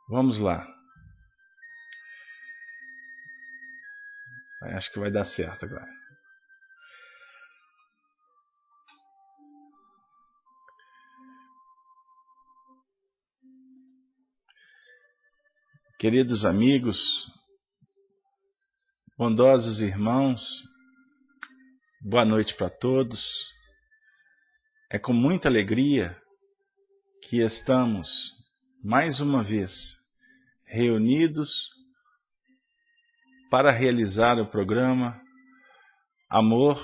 Vamos lá. Acho que vai dar certo agora. Queridos amigos, bondosos irmãos, boa noite para todos. É com muita alegria que estamos, mais uma vez, reunidos para realizar o programa Amor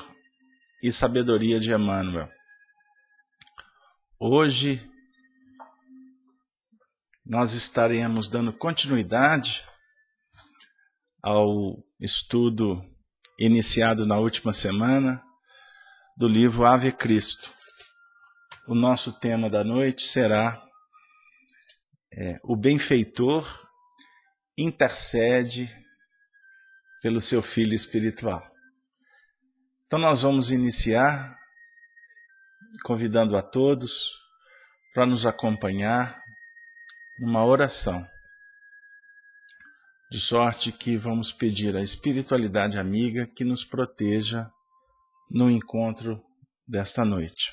e Sabedoria de Emmanuel. Hoje nós estaremos dando continuidade ao estudo iniciado na última semana do livro Ave Cristo. O nosso tema da noite será o benfeitor intercede pelo seu filho espiritual. Então nós vamos iniciar convidando a todos para nos acompanhar numa oração, de sorte que vamos pedir à espiritualidade amiga que nos proteja no encontro desta noite.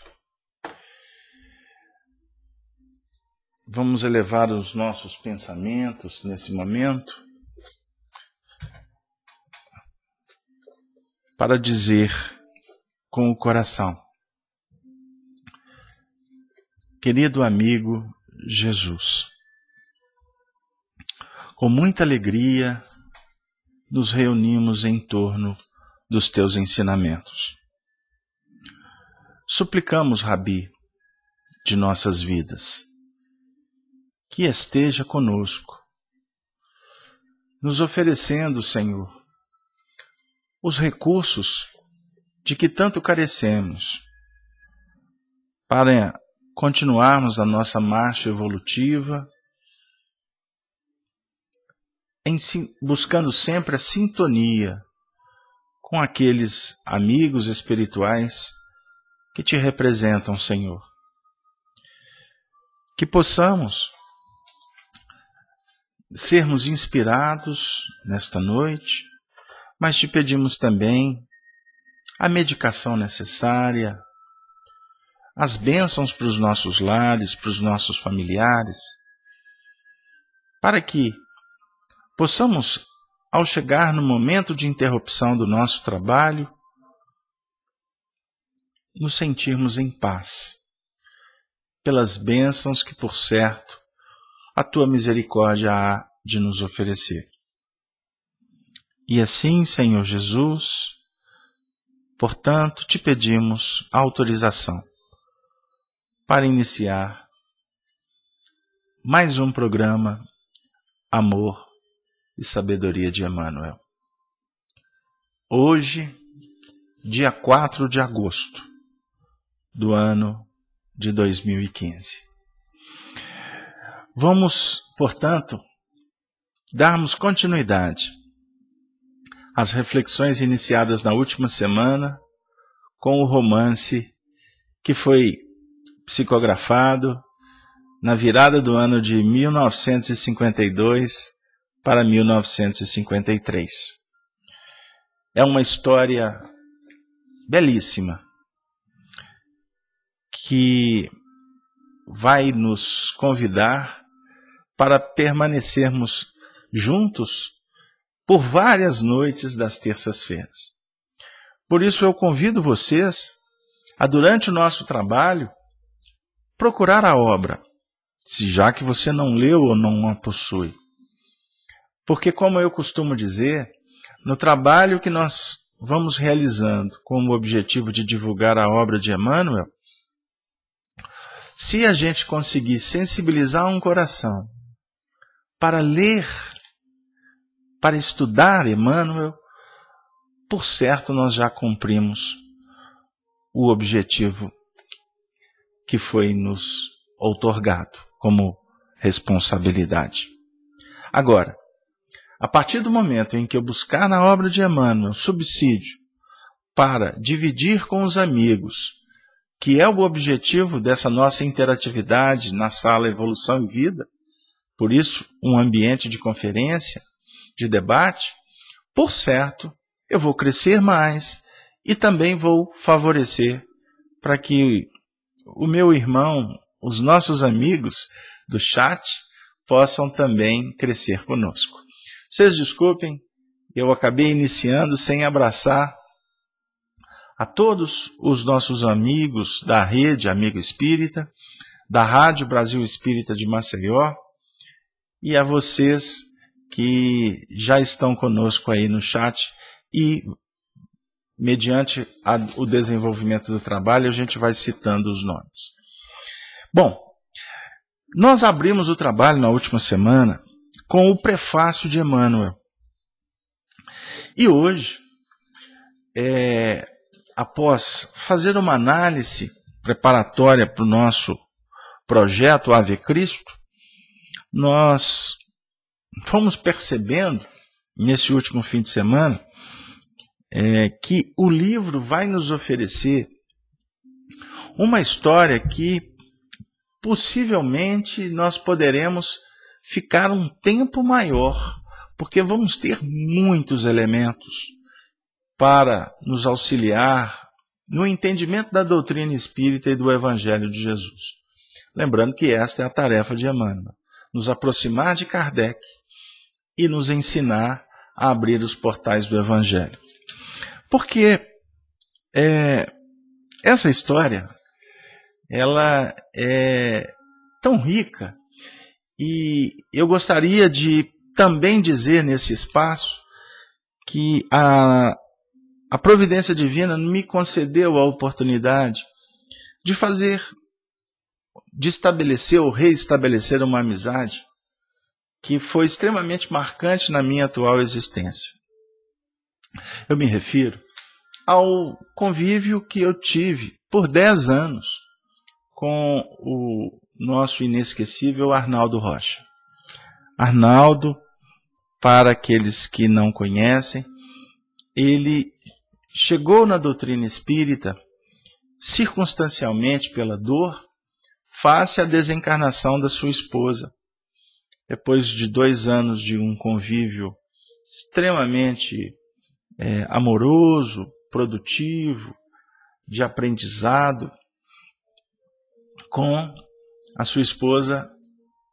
Vamos elevar os nossos pensamentos nesse momento para dizer com o coração: querido amigo Jesus, com muita alegria nos reunimos em torno dos teus ensinamentos. Suplicamos, Rabi, de nossas vidas, que esteja conosco, nos oferecendo, Senhor, os recursos de que tanto carecemos para continuarmos a nossa marcha evolutiva, buscando sempre a sintonia com aqueles amigos espirituais que te representam, Senhor. Que possamos sermos inspirados nesta noite, mas te pedimos também a medicação necessária, as bênçãos para os nossos lares, para os nossos familiares, para que possamos, ao chegar no momento de interrupção do nosso trabalho, nos sentirmos em paz, pelas bênçãos que, por certo, a tua misericórdia há de nos oferecer. E assim, Senhor Jesus, portanto, te pedimos autorização para iniciar mais um programa Amor e Sabedoria de Emmanuel. Hoje, dia 4 de agosto do ano de 2015. Vamos, portanto, darmos continuidade às reflexões iniciadas na última semana com o romance que foi psicografado na virada do ano de 1952 para 1953. É uma história belíssima que vai nos convidar para permanecermos juntos por várias noites das terças-feiras. Por isso eu convido vocês a, durante o nosso trabalho, procurar a obra, já que você não leu ou não a possui. Porque, como eu costumo dizer, no trabalho que nós vamos realizando com o objetivo de divulgar a obra de Emmanuel, se a gente conseguir sensibilizar um coração para ler, para estudar Emmanuel, por certo nós já cumprimos o objetivo que foi nos outorgado como responsabilidade. Agora, a partir do momento em que eu buscar na obra de Emmanuel subsídio para dividir com os amigos, que é o objetivo dessa nossa interatividade na sala Evolução e Vida, Por isso, um ambiente de conferência, de debate, por certo, eu vou crescer mais e também vou favorecer para que o meu irmão, os nossos amigos do chat, possam também crescer conosco. Vocês desculpem, eu acabei iniciando sem abraçar a todos os nossos amigos da rede Amigo Espírita, da Rádio Brasil Espírita de Maceió, e a vocês que já estão conosco aí no chat e, mediante o desenvolvimento do trabalho, a gente vai citando os nomes. Bom, nós abrimos o trabalho na última semana com o prefácio de Emmanuel. E hoje, após fazer uma análise preparatória para o nosso projeto Ave Cristo, nós fomos percebendo, nesse último fim de semana, que o livro vai nos oferecer uma história que possivelmente nós poderemos ficar um tempo maior, porque vamos ter muitos elementos para nos auxiliar no entendimento da doutrina espírita e do Evangelho de Jesus. Lembrando que esta é a tarefa de Emmanuel, nos aproximar de Kardec e nos ensinar a abrir os portais do Evangelho. Porque essa história, ela é tão rica, e eu gostaria de também dizer nesse espaço que a providência divina me concedeu a oportunidade de estabelecer ou reestabelecer uma amizade que foi extremamente marcante na minha atual existência. Eu me refiro ao convívio que eu tive por 10 anos com o nosso inesquecível Arnaldo Rocha. Arnaldo, para aqueles que não conhecem, ele chegou na doutrina espírita circunstancialmente pela dor, face à desencarnação da sua esposa. Depois de 2 anos de um convívio extremamente amoroso, produtivo, de aprendizado, com a sua esposa,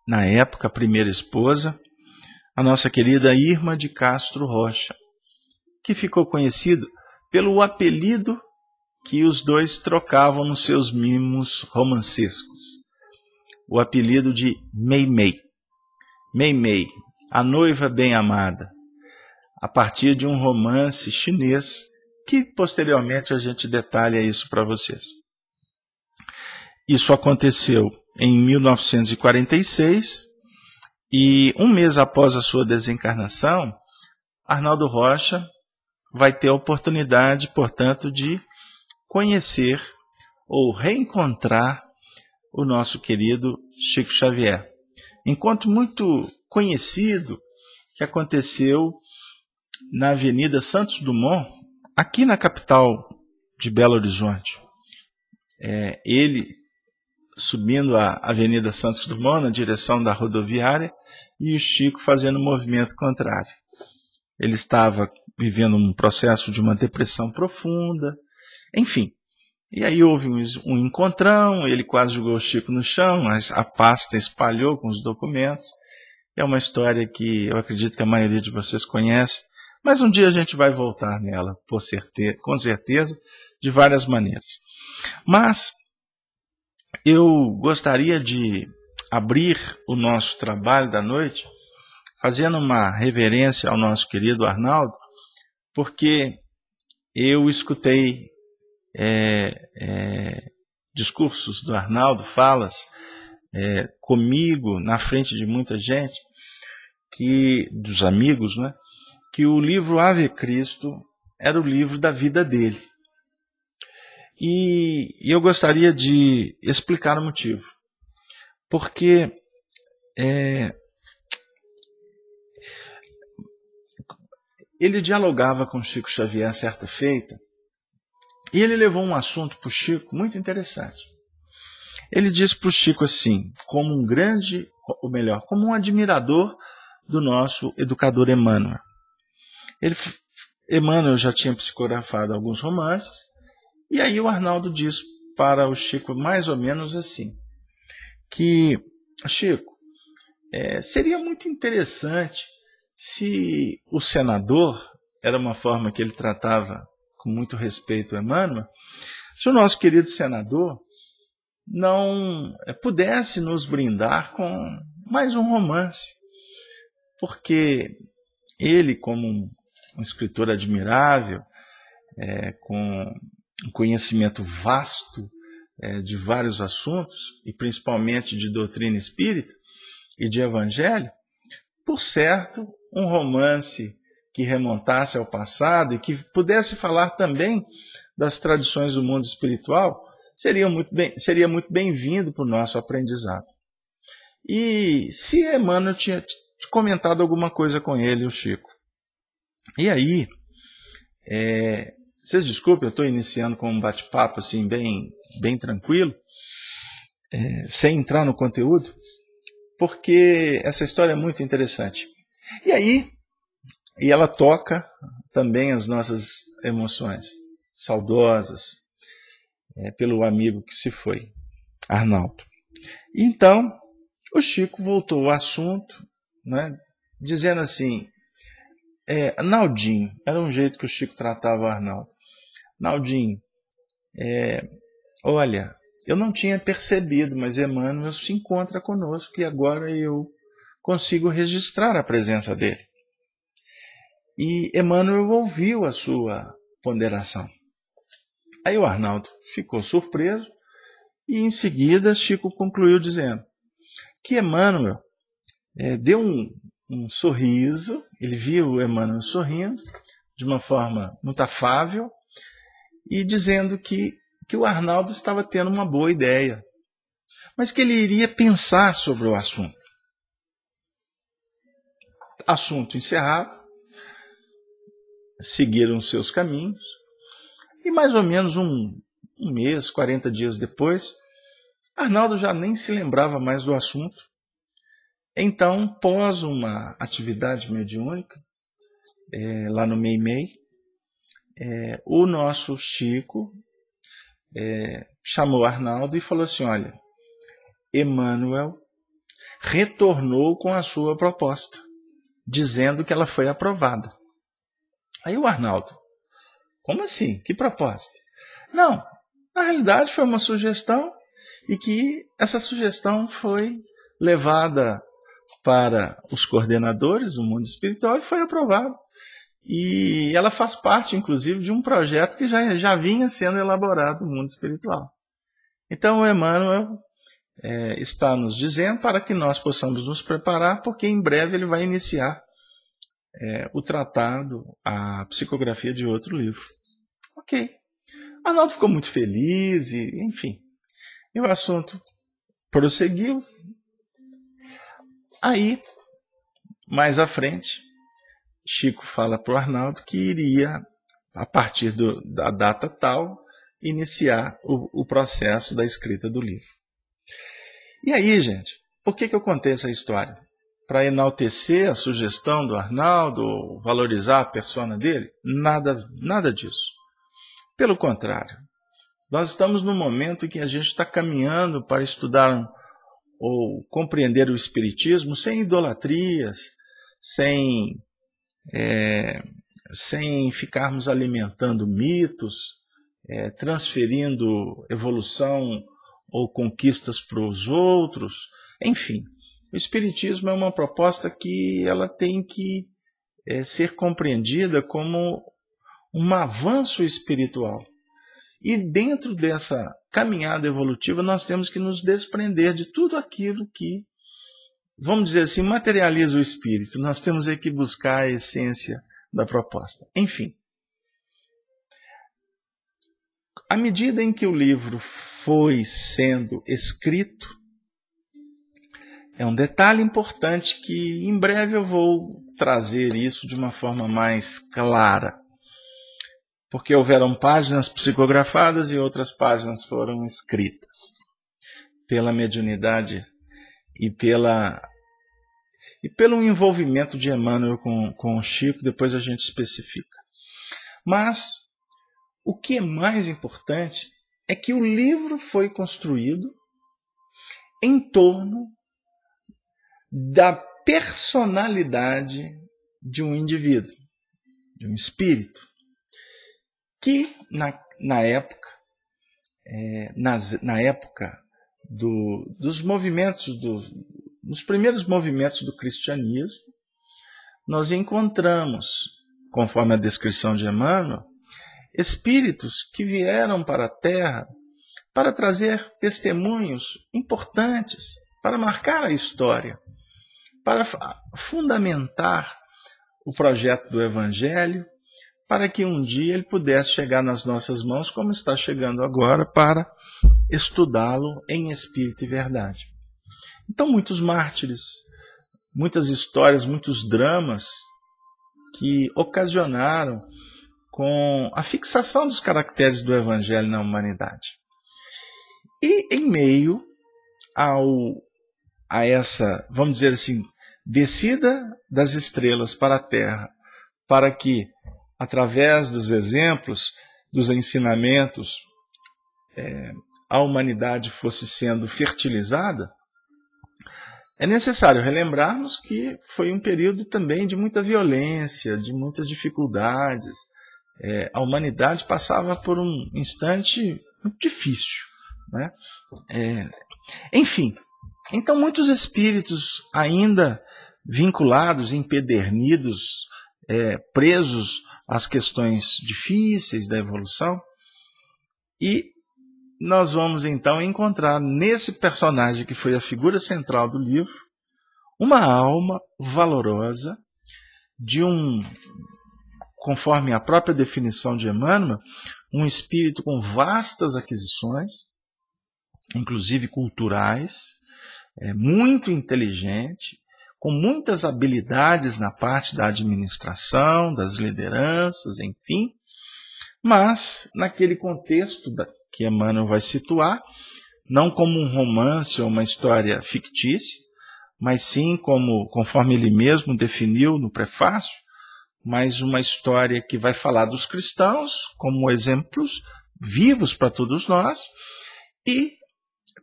na época, a primeira esposa, a nossa querida Irma de Castro Rocha, que ficou conhecido pelo apelido que os dois trocavam nos seus mimos romancescos. O apelido de Meimei. Meimei, a noiva bem amada, a partir de um romance chinês, que posteriormente a gente detalha isso para vocês. Isso aconteceu em 1946, e um mês após a sua desencarnação, Arnaldo Rocha vai ter a oportunidade, portanto, de conhecer ou reencontrar o nosso querido Chico Xavier. Encontro muito conhecido que aconteceu na Avenida Santos Dumont, aqui na capital de Belo Horizonte. Ele subindo a Avenida Santos Dumont na direção da rodoviária e o Chico fazendo um movimento contrário. Ele estava vivendo um processo de uma depressão profunda, enfim. E aí houve um encontrão, ele quase jogou o Chico no chão, mas a pasta espalhou com os documentos. É uma história que eu acredito que a maioria de vocês conhece, mas um dia a gente vai voltar nela, com certeza, de várias maneiras. Mas eu gostaria de abrir o nosso trabalho da noite fazendo uma reverência ao nosso querido Arnaldo, porque eu escutei discursos do Arnaldo, falas comigo, na frente de muita gente, dos amigos, né, que o livro Ave Cristo era o livro da vida dele. E eu gostaria de explicar o motivo. Porque ele dialogava com Chico Xavier certa feita, e ele levou um assunto para o Chico muito interessante. ele disse para o Chico assim, como um grande, ou melhor, como um admirador do nosso educador Emmanuel. Emmanuel já tinha psicografado alguns romances, e aí o Arnaldo diz para o Chico mais ou menos assim, que, Chico, seria muito interessante se o senador, era uma forma que ele tratava com muito respeito o Emmanuel, se o nosso querido senador não pudesse nos brindar com mais um romance, porque ele, como um escritor admirável, com um conhecimento vasto de vários assuntos, e principalmente de doutrina espírita e de evangelho, por certo, um romance que remontasse ao passado e que pudesse falar também das tradições do mundo espiritual, seria muito bem-vindo para o nosso aprendizado. E se Emmanuel tinha comentado alguma coisa com ele, o Chico. E aí, vocês desculpem, eu estou iniciando com um bate-papo assim, bem tranquilo, sem entrar no conteúdo, porque essa história é muito interessante. E aí, ela toca também as nossas emoções saudosas pelo amigo que se foi, Arnaldo. Então, o Chico voltou ao assunto, né, dizendo assim, Naldinho, era um jeito que o Chico tratava o Arnaldo. Naldinho, olha, eu não tinha percebido, mas Emmanuel se encontra conosco e agora eu consigo registrar a presença dele. E Emmanuel ouviu a sua ponderação. Aí o Arnaldo ficou surpreso e em seguida Chico concluiu dizendo que Emmanuel deu um sorriso, ele viu o Emmanuel sorrindo de uma forma muito afável e dizendo que o Arnaldo estava tendo uma boa ideia, mas que ele iria pensar sobre o assunto. Assunto encerrado, seguiram seus caminhos e mais ou menos um mês, 40 dias depois, Arnaldo já nem se lembrava mais do assunto. Então, pós uma atividade mediúnica, lá no Meimei, o nosso Chico chamou Arnaldo e falou assim, olha, Emmanuel retornou com a sua proposta, dizendo que ela foi aprovada. Aí o Arnaldo, como assim? Que proposta? Não, na realidade foi uma sugestão e que essa sugestão foi levada para os coordenadores do mundo espiritual e foi aprovada. E ela faz parte, inclusive, de um projeto que já vinha sendo elaborado no mundo espiritual. Então o Emmanuel está nos dizendo para que nós possamos nos preparar, porque em breve ele vai iniciar o tratado, a psicografia de outro livro. Ok. Arnaldo ficou muito feliz, enfim. E o assunto prosseguiu. Aí, mais à frente, Chico fala para o Arnaldo que iria, a partir da data tal, iniciar o processo da escrita do livro. E aí, gente, por que eu contei essa história? Para enaltecer a sugestão do Arnaldo, valorizar a persona dele? Nada disso. Pelo contrário, nós estamos num momento em que a gente está caminhando para estudar ou compreender o Espiritismo sem idolatrias, sem ficarmos alimentando mitos, transferindo evolução ou conquistas para os outros. Enfim, o Espiritismo é uma proposta que ela tem que ser compreendida como um avanço espiritual. E dentro dessa caminhada evolutiva nós temos que nos desprender de tudo aquilo que, vamos dizer assim, materializa o espírito. Nós temos que buscar a essência da proposta. Enfim, à medida em que o livro foi sendo escrito, é um detalhe importante que em breve eu vou trazer isso de uma forma mais clara. Porque houveram páginas psicografadas e outras páginas foram escritas. pela mediunidade e pelo envolvimento de Emmanuel com o Chico, depois a gente especifica. Mas o que é mais importante é que o livro foi construído em torno da personalidade de um indivíduo, de um espírito, que na época dos movimentos, nos primeiros movimentos do cristianismo, nós encontramos, conforme a descrição de Emmanuel, espíritos que vieram para a Terra para trazer testemunhos importantes, para marcar a história, para fundamentar o projeto do Evangelho, para que um dia ele pudesse chegar nas nossas mãos, como está chegando agora, para estudá-lo em espírito e verdade. Então, muitos mártires, muitas histórias, muitos dramas que ocasionaram com a fixação dos caracteres do Evangelho na humanidade. E em meio a essa, vamos dizer assim, descida das estrelas para a Terra, para que, através dos exemplos, dos ensinamentos, a humanidade fosse sendo fertilizada, é necessário relembrarmos que foi um período também de muita violência, de muitas dificuldades. A humanidade passava por um instante muito difícil, né? Enfim, então muitos espíritos ainda vinculados, empedernidos, presos às questões difíceis da evolução, e nós vamos então encontrar nesse personagem que foi a figura central do livro, uma alma valorosa de conforme a própria definição de Emmanuel, um espírito com vastas aquisições, inclusive culturais, muito inteligente, com muitas habilidades na parte da administração, das lideranças, enfim, mas naquele contexto que Emmanuel vai situar, não como um romance ou uma história fictícia, mas sim conforme ele mesmo definiu no prefácio, mas uma história que vai falar dos cristãos como exemplos vivos para todos nós e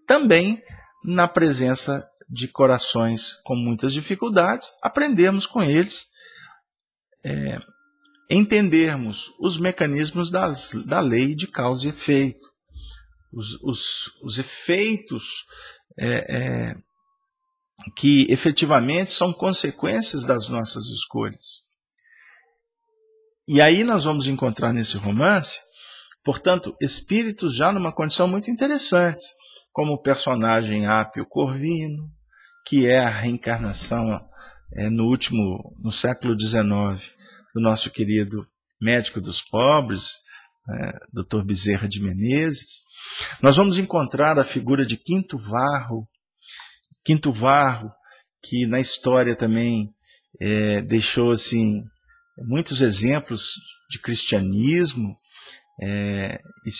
também na presença de corações com muitas dificuldades, aprendermos com eles, entendermos os mecanismos da lei de causa e efeito, os efeitos que efetivamente são consequências das nossas escolhas. E aí nós vamos encontrar nesse romance, portanto, espíritos já numa condição muito interessante, como o personagem Apio Corvino, que é a reencarnação no século XIX do nosso querido médico dos pobres, Dr. Bezerra de Menezes. Nós vamos encontrar a figura de Quinto Varro, que na história também deixou assim muitos exemplos de cristianismo,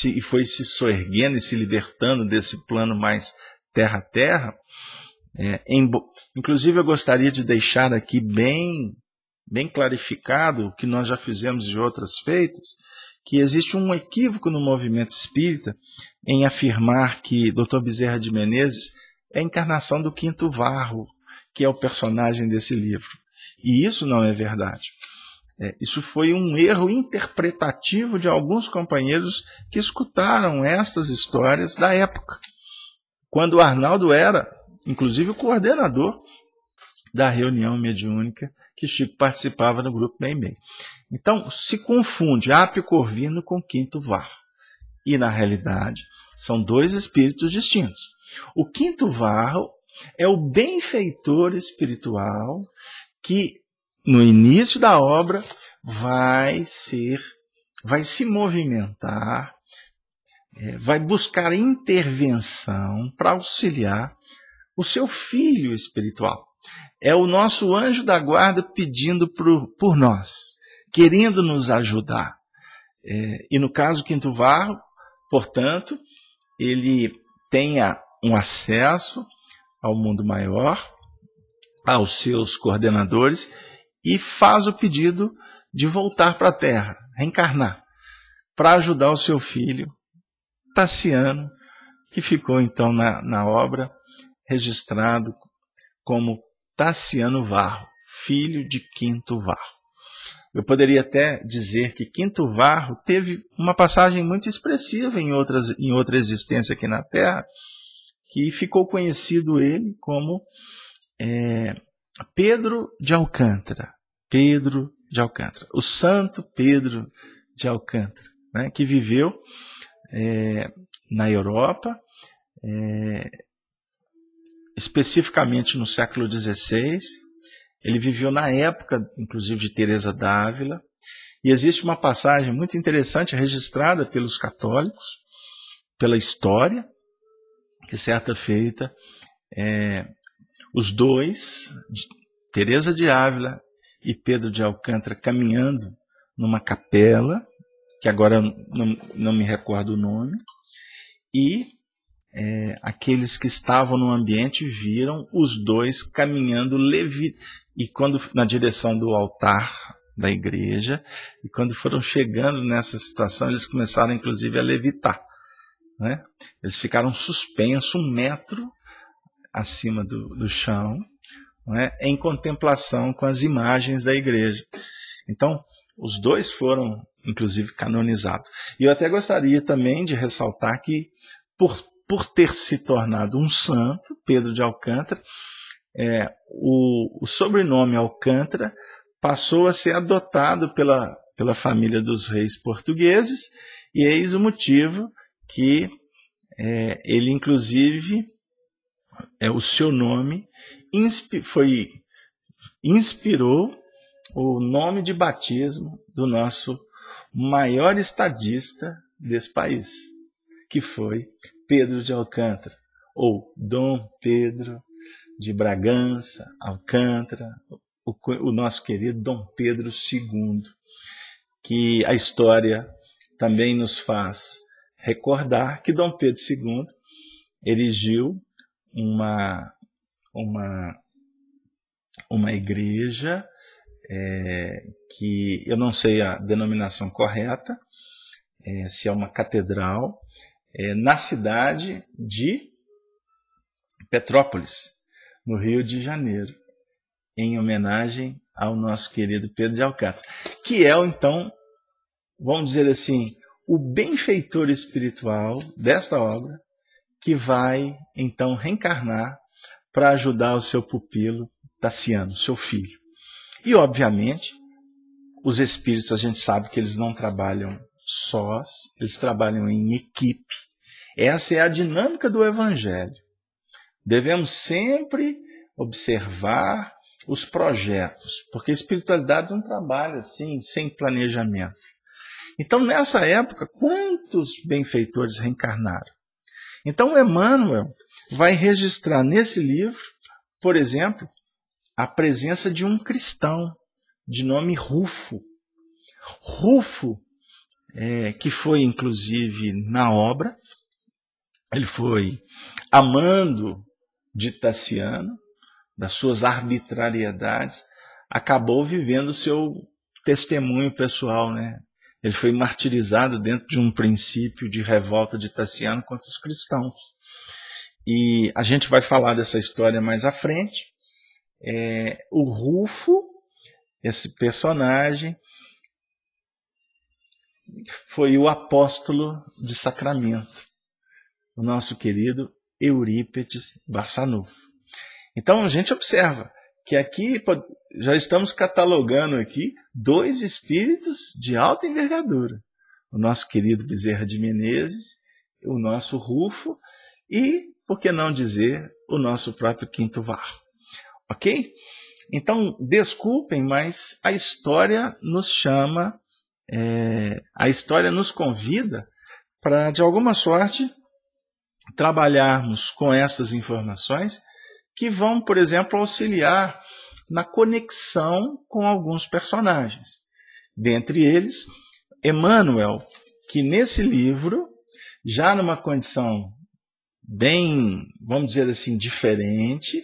e foi se soerguendo e se libertando desse plano mais terra a terra. Inclusive eu gostaria de deixar aqui bem clarificado o que nós já fizemos de outras feitas, que existe um equívoco no movimento espírita em afirmar que Dr. Bezerra de Menezes é a encarnação do Quinto Varro, que é o personagem desse livro. E isso não é verdade. Isso foi um erro interpretativo de alguns companheiros que escutaram estas histórias da época, quando o Arnaldo era, inclusive, o coordenador da reunião mediúnica que Chico participava no grupo Bem Bem. Então, se confunde Apio Corvino com Quinto Varro. E, na realidade, são dois espíritos distintos. O Quinto Varro é o benfeitor espiritual que, no início da obra, vai se movimentar, vai buscar intervenção para auxiliar o seu filho espiritual. É o nosso anjo da guarda pedindo por nós, querendo nos ajudar. E no caso Quinto Varro, portanto, ele tem um acesso ao mundo maior, aos seus coordenadores, e faz o pedido de voltar para a Terra, reencarnar, para ajudar o seu filho, Tassiano, que ficou então na obra registrado como Tassiano Varro, filho de Quinto Varro. Eu poderia até dizer que Quinto Varro teve uma passagem muito expressiva em outra existência aqui na Terra, que ficou conhecido ele como Pedro de Alcântara. Pedro de Alcântara. O Santo Pedro de Alcântara, né, que viveu na Europa, especificamente no século XVI. Ele viveu na época, inclusive, de Teresa d'Ávila. E existe uma passagem muito interessante registrada pelos católicos, pela história, que certa feita, os dois, Teresa de Ávila e Pedro de Alcântara, caminhando numa capela, que agora não me recordo o nome, e aqueles que estavam no ambiente viram os dois caminhando e na direção do altar da igreja, e quando foram chegando nessa situação, eles começaram inclusive a levitar, né? Eles ficaram suspensos 1 metro acima do chão, né, em contemplação com as imagens da igreja. Então, os dois foram inclusive canonizados. E eu até gostaria também de ressaltar que, por ter se tornado um santo, Pedro de Alcântara, o sobrenome Alcântara passou a ser adotado pela família dos reis portugueses, e eis o motivo que ele, inclusive, o seu nome inspirou o nome de batismo do nosso maior estadista desse país, que foi Pedro de Alcântara, ou Dom Pedro de Bragança, Alcântara, o nosso querido Dom Pedro II, que a história também nos faz recordar que Dom Pedro II erigiu uma igreja, que eu não sei a denominação correta, se é uma catedral, na cidade de Petrópolis, no Rio de Janeiro, em homenagem ao nosso querido Pedro de Alcântara, que é, então, vamos dizer assim, o benfeitor espiritual desta obra, que vai, então, reencarnar para ajudar o seu pupilo Tassiano, seu filho. E, obviamente, os espíritos, a gente sabe que eles não trabalham sós, eles trabalham em equipe. Essa é a dinâmica do Evangelho. Devemos sempre observar os projetos, porque a espiritualidade não trabalha assim, sem planejamento. Então, nessa época, quantos benfeitores reencarnaram? Então, Emmanuel vai registrar nesse livro, por exemplo, a presença de um cristão de nome Rufo. Rufo, que foi inclusive na obra, ele foi amando de Tassiano, das suas arbitrariedades, acabou vivendo o seu testemunho pessoal, né? Ele foi martirizado dentro de um princípio de revolta de Tassiano contra os cristãos. E a gente vai falar dessa história mais à frente. O Rufo, esse personagem, foi o apóstolo de Sacramento, o nosso querido Eurípides Barçanufo. Então a gente observa que aqui já estamos catalogando aqui 2 espíritos de alta envergadura. O nosso querido Bezerra de Menezes, o nosso Rufo e, por que não dizer, o nosso próprio Quinto Varro. Ok? Então, desculpem, mas a história nos chama, a história nos convida para, de alguma sorte, trabalharmos com essas informações que vão, por exemplo, auxiliar na conexão com alguns personagens. Dentre eles, Emmanuel, que nesse livro, já numa condição bem, vamos dizer assim, diferente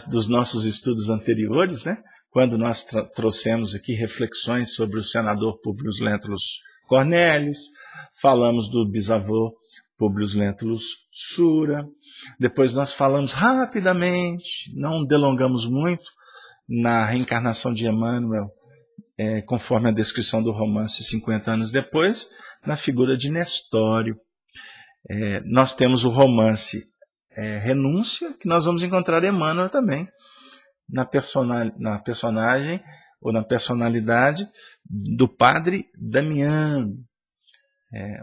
dos nossos estudos anteriores, né? Quando nós trouxemos aqui reflexões sobre o senador Públio Lentulus Cornelius, falamos do bisavô Públio Lentulus Sura, depois nós falamos rapidamente, não delongamos muito, na reencarnação de Emmanuel, conforme a descrição do romance 50 anos depois, na figura de Nestório. Nós temos o romance Renúncia, que nós vamos encontrar Emmanuel também, na personagem ou na personalidade do padre Damiano.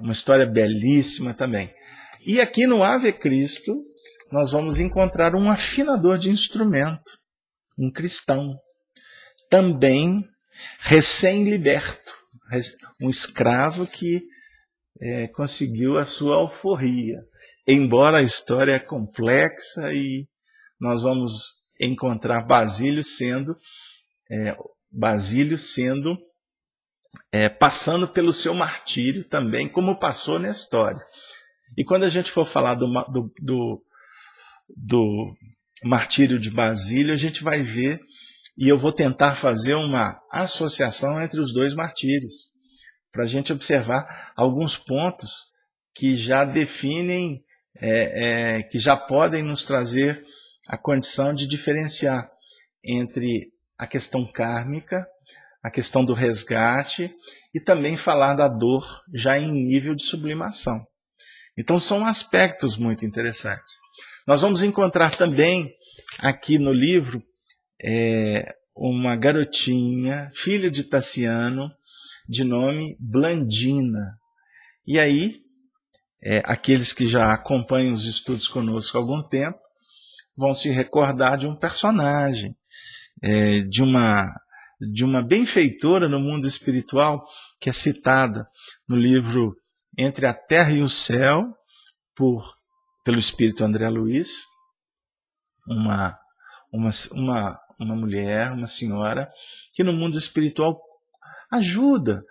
Uma história belíssima também. E aqui no Ave Cristo, nós vamos encontrar um afinador de instrumento, um cristão, também recém-liberto, um escravo que conseguiu a sua alforria. Embora a história é complexa e nós vamos encontrar Basílio sendo passando pelo seu martírio também, como passou na história. E quando a gente for falar do martírio de Basílio, a gente vai ver, e eu vou tentar fazer uma associação entre os dois martírios, para a gente observar alguns pontos que já definem, que já podem nos trazer a condição de diferenciar entre a questão kármica, a questão do resgate e também falar da dor já em nível de sublimação. Então são aspectos muito interessantes. Nós vamos encontrar também aqui no livro uma garotinha, filha de Tassiano, de nome Blandina. E aí, aqueles que já acompanham os estudos conosco há algum tempo, vão se recordar de um personagem, de uma benfeitora no mundo espiritual, que é citada no livro Entre a Terra e o Céu, pelo espírito André Luiz, uma mulher, uma senhora, que no mundo espiritual ajuda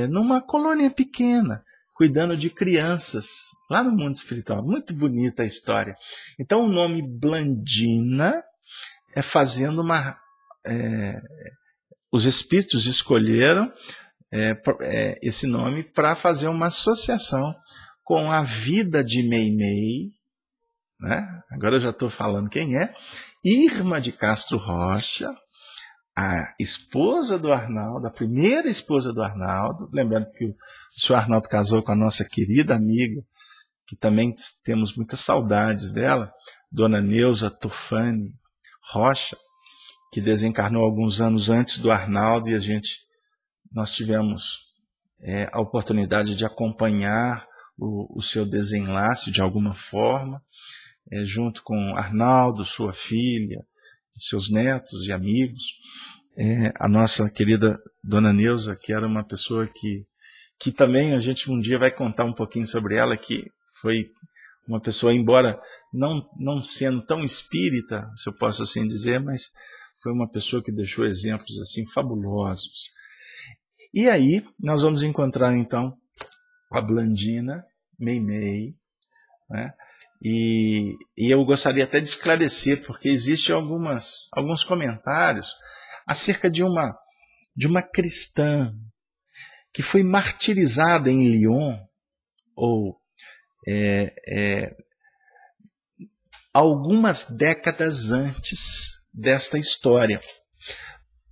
numa colônia pequena, cuidando de crianças, lá no mundo espiritual. Muito bonita a história. Então o nome Blandina é fazendo os espíritos escolheram esse nome para fazer uma associação com a vida de Meimei, né? Agora eu já estou falando quem é, Irma de Castro Rocha, a esposa do Arnaldo, a primeira esposa do Arnaldo, lembrando que o senhor Arnaldo casou com a nossa querida amiga, que também temos muitas saudades dela, Dona Neuza Tufani Rocha, que desencarnou alguns anos antes do Arnaldo, e nós tivemos a oportunidade de acompanhar o seu desenlace de alguma forma, junto com Arnaldo, sua filha, seus netos e amigos. A nossa querida Dona Neuza, que era uma pessoa que também a gente um dia vai contar um pouquinho sobre ela, que foi uma pessoa, embora não sendo tão espírita, se eu posso assim dizer, mas foi uma pessoa que deixou exemplos assim fabulosos. E aí nós vamos encontrar então a Blandina, Meimei, né? E eu gostaria até de esclarecer, porque existem alguns comentários acerca de uma cristã que foi martirizada em Lyon, ou algumas décadas antes desta história.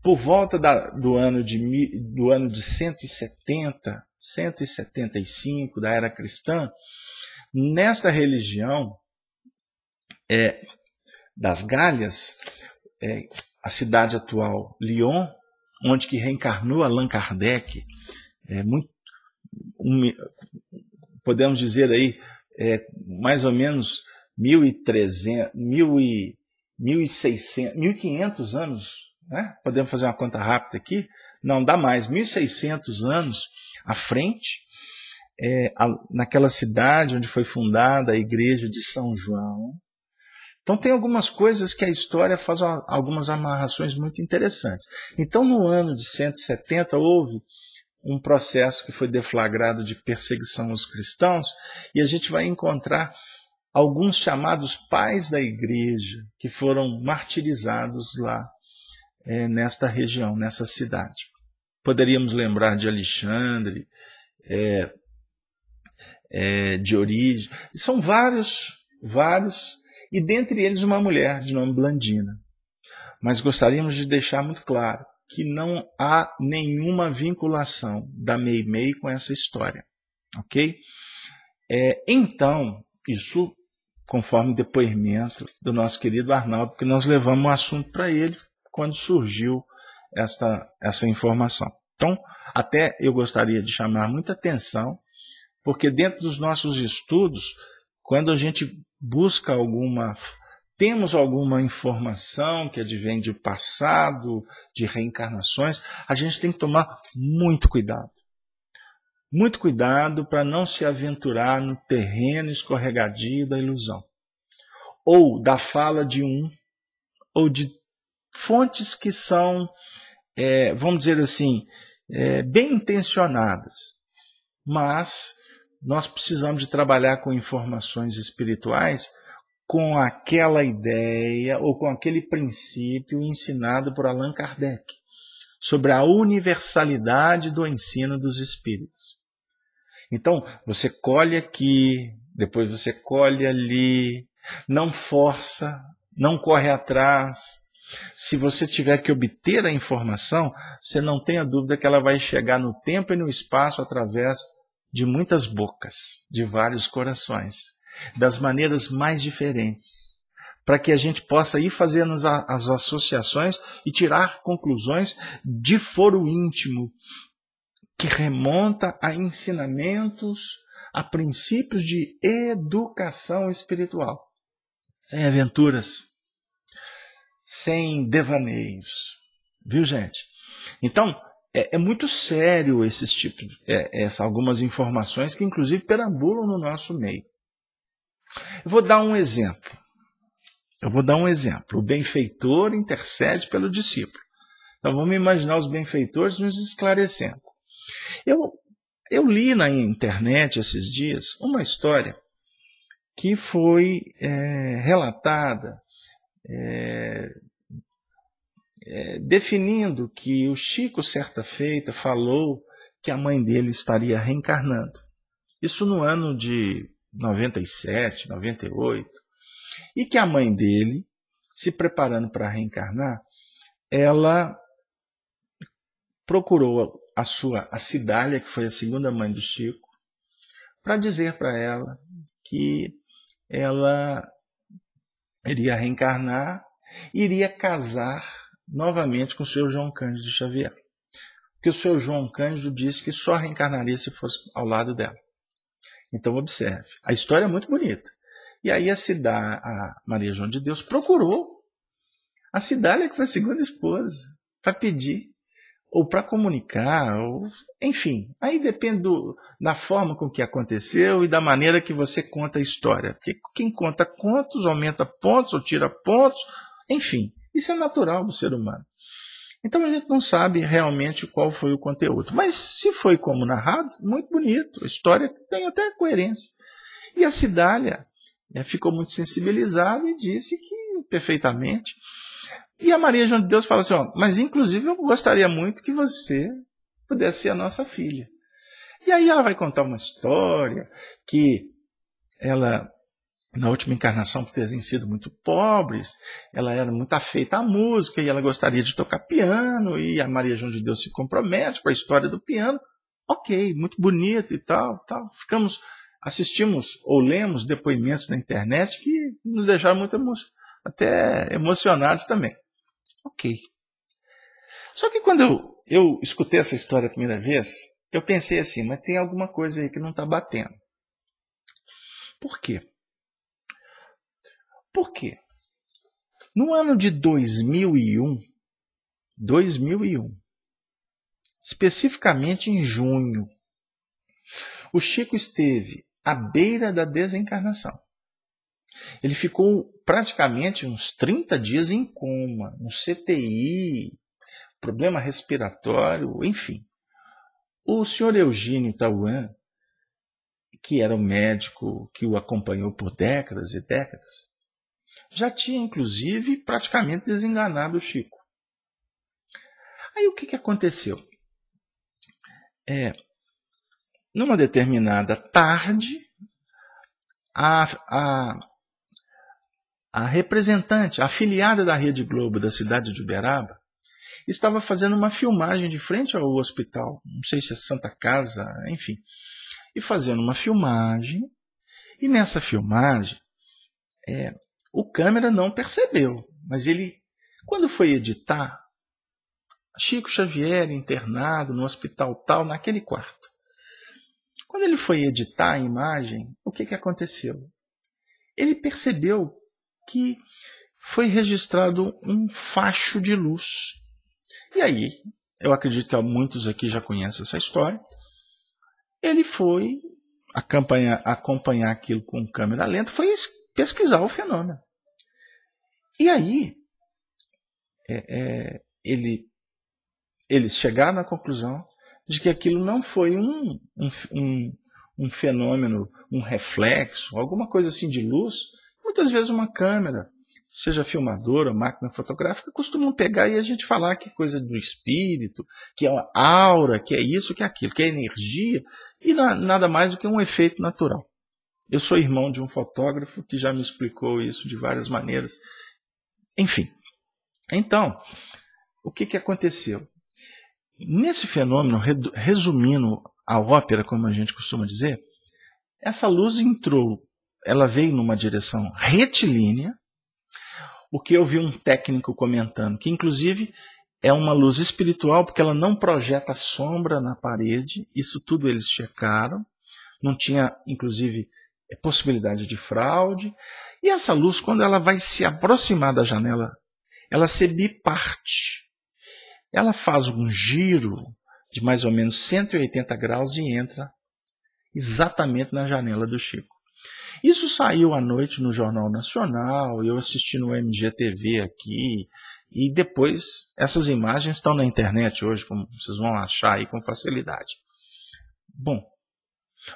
Por volta do ano de 170, 175 da era cristã, nesta religião das Galhas, a cidade atual Lyon, onde que reencarnou Allan Kardec, podemos dizer aí, mais ou menos 1.300, 1.600, 1.500 anos, né? Podemos fazer uma conta rápida aqui? Não, dá mais, 1.600 anos à frente, naquela cidade onde foi fundada a igreja de São João. Então tem algumas coisas que a história faz algumas amarrações muito interessantes. Então no ano de 170 houve um processo que foi deflagrado de perseguição aos cristãos, e a gente vai encontrar alguns chamados pais da igreja que foram martirizados lá nesta região, nessa cidade. Poderíamos lembrar de Alexandre, de Origem. São vários, e dentre eles uma mulher de nome Blandina. Mas gostaríamos de deixar muito claro que não há nenhuma vinculação da Meimei com essa história. Ok? Então, isso conforme depoimento do nosso querido Arnaldo, que nós levamos o assunto para ele quando surgiu essa informação. Então, até eu gostaria de chamar muita atenção, porque dentro dos nossos estudos, quando a gente busca temos alguma informação que advém de passado, de reencarnações, a gente tem que tomar muito cuidado. Muito cuidado para não se aventurar no terreno escorregadio da ilusão. Ou da fala de ou de fontes que são, vamos dizer assim, bem intencionadas. Mas nós precisamos de trabalhar com informações espirituais com aquela ideia ou com aquele princípio ensinado por Allan Kardec, sobre a universalidade do ensino dos espíritos. Então, você colhe aqui, depois você colhe ali, não força, não corre atrás. Se você tiver que obter a informação, você não tenha dúvida que ela vai chegar no tempo e no espaço através de muitas bocas, de vários corações, das maneiras mais diferentes, para que a gente possa ir fazendo as associações e tirar conclusões de foro íntimo, que remonta a ensinamentos, a princípios de educação espiritual, sem aventuras, sem devaneios. Viu, gente? Então, é muito sério esses tipos, algumas informações que inclusive perambulam no nosso meio. Eu vou dar um exemplo. O benfeitor intercede pelo discípulo. Então vamos imaginar os benfeitores nos esclarecendo. Eu li na internet esses dias uma história que foi relatada definindo que o Chico, certa feita, falou que a mãe dele estaria reencarnando. Isso no ano de 97, 98. E que a mãe dele, se preparando para reencarnar, ela procurou a Cidália, que foi a segunda mãe do Chico, para dizer para ela que ela iria reencarnar e iria casar novamente com o seu João Cândido Xavier. Porque o seu João Cândido disse que só reencarnaria se fosse ao lado dela. Então observe, a história é muito bonita. E aí a Maria João de Deus procurou a Cidália, que foi a segunda esposa, para pedir, ou para comunicar, enfim. Aí depende da forma com que aconteceu e da maneira que você conta a história. Porque quem conta contos aumenta pontos ou tira pontos, enfim. Isso é natural do ser humano. Então a gente não sabe realmente qual foi o conteúdo. Mas se foi como narrado, muito bonito. A história tem até coerência. E a Cidália ficou muito sensibilizada e disse que perfeitamente. E a Maria João de Deus fala assim, mas inclusive eu gostaria muito que você pudesse ser a nossa filha. E aí ela vai contar uma história que ela, na última encarnação, por terem sido muito pobres, ela era muito afeita à música e ela gostaria de tocar piano, e a Maria João de Deus se compromete com a história do piano. Ok, muito bonito e tal. Assistimos ou lemos depoimentos na internet que nos deixaram muito até emocionados também. Ok. Só que quando eu escutei essa história a primeira vez, eu pensei assim, mas tem alguma coisa aí que não está batendo. Por quê? Por quê? No ano de 2001, especificamente em junho, o Chico esteve à beira da desencarnação. Ele ficou praticamente uns 30 dias em coma, no CTI, problema respiratório, enfim. O senhor Eugênio Tauan, que era o médico que o acompanhou por décadas e décadas, já tinha, inclusive, praticamente desenganado o Chico. Aí o que aconteceu? Numa determinada tarde, a representante, a afiliada da Rede Globo da cidade de Uberaba, estava fazendo uma filmagem de frente ao hospital, não sei se é Santa Casa, enfim, e fazendo uma filmagem, e nessa filmagem, o câmera não percebeu, mas ele, quando foi editar, Chico Xavier internado no hospital tal, naquele quarto. Quando ele foi editar a imagem, o que aconteceu? Ele percebeu que foi registrado um facho de luz. E aí, eu acredito que muitos aqui já conhecem essa história, ele foi acompanhar aquilo com câmera lenta, foi pesquisar o fenômeno. E aí, eles chegaram à conclusão de que aquilo não foi um fenômeno, um reflexo, alguma coisa assim de luz. Muitas vezes uma câmera, seja filmadora, máquina fotográfica, costumam pegar e a gente falar que é coisa do espírito, que é uma aura, que é isso, que é aquilo, que é energia, e nada mais do que um efeito natural. Eu sou irmão de um fotógrafo que já me explicou isso de várias maneiras. Enfim, então, o que aconteceu? Nesse fenômeno, resumindo a ópera, como a gente costuma dizer, essa luz entrou, ela veio numa direção retilínea, o que eu vi um técnico comentando, que inclusive é uma luz espiritual, porque ela não projeta sombra na parede, isso tudo eles checaram, não tinha inclusive possibilidade de fraude, e essa luz, quando ela vai se aproximar da janela, ela se biparte. Ela faz um giro de mais ou menos 180 graus e entra exatamente na janela do Chico. Isso saiu à noite no Jornal Nacional, eu assisti no MGTV aqui, e depois essas imagens estão na internet hoje, como vocês vão achar aí com facilidade. Bom,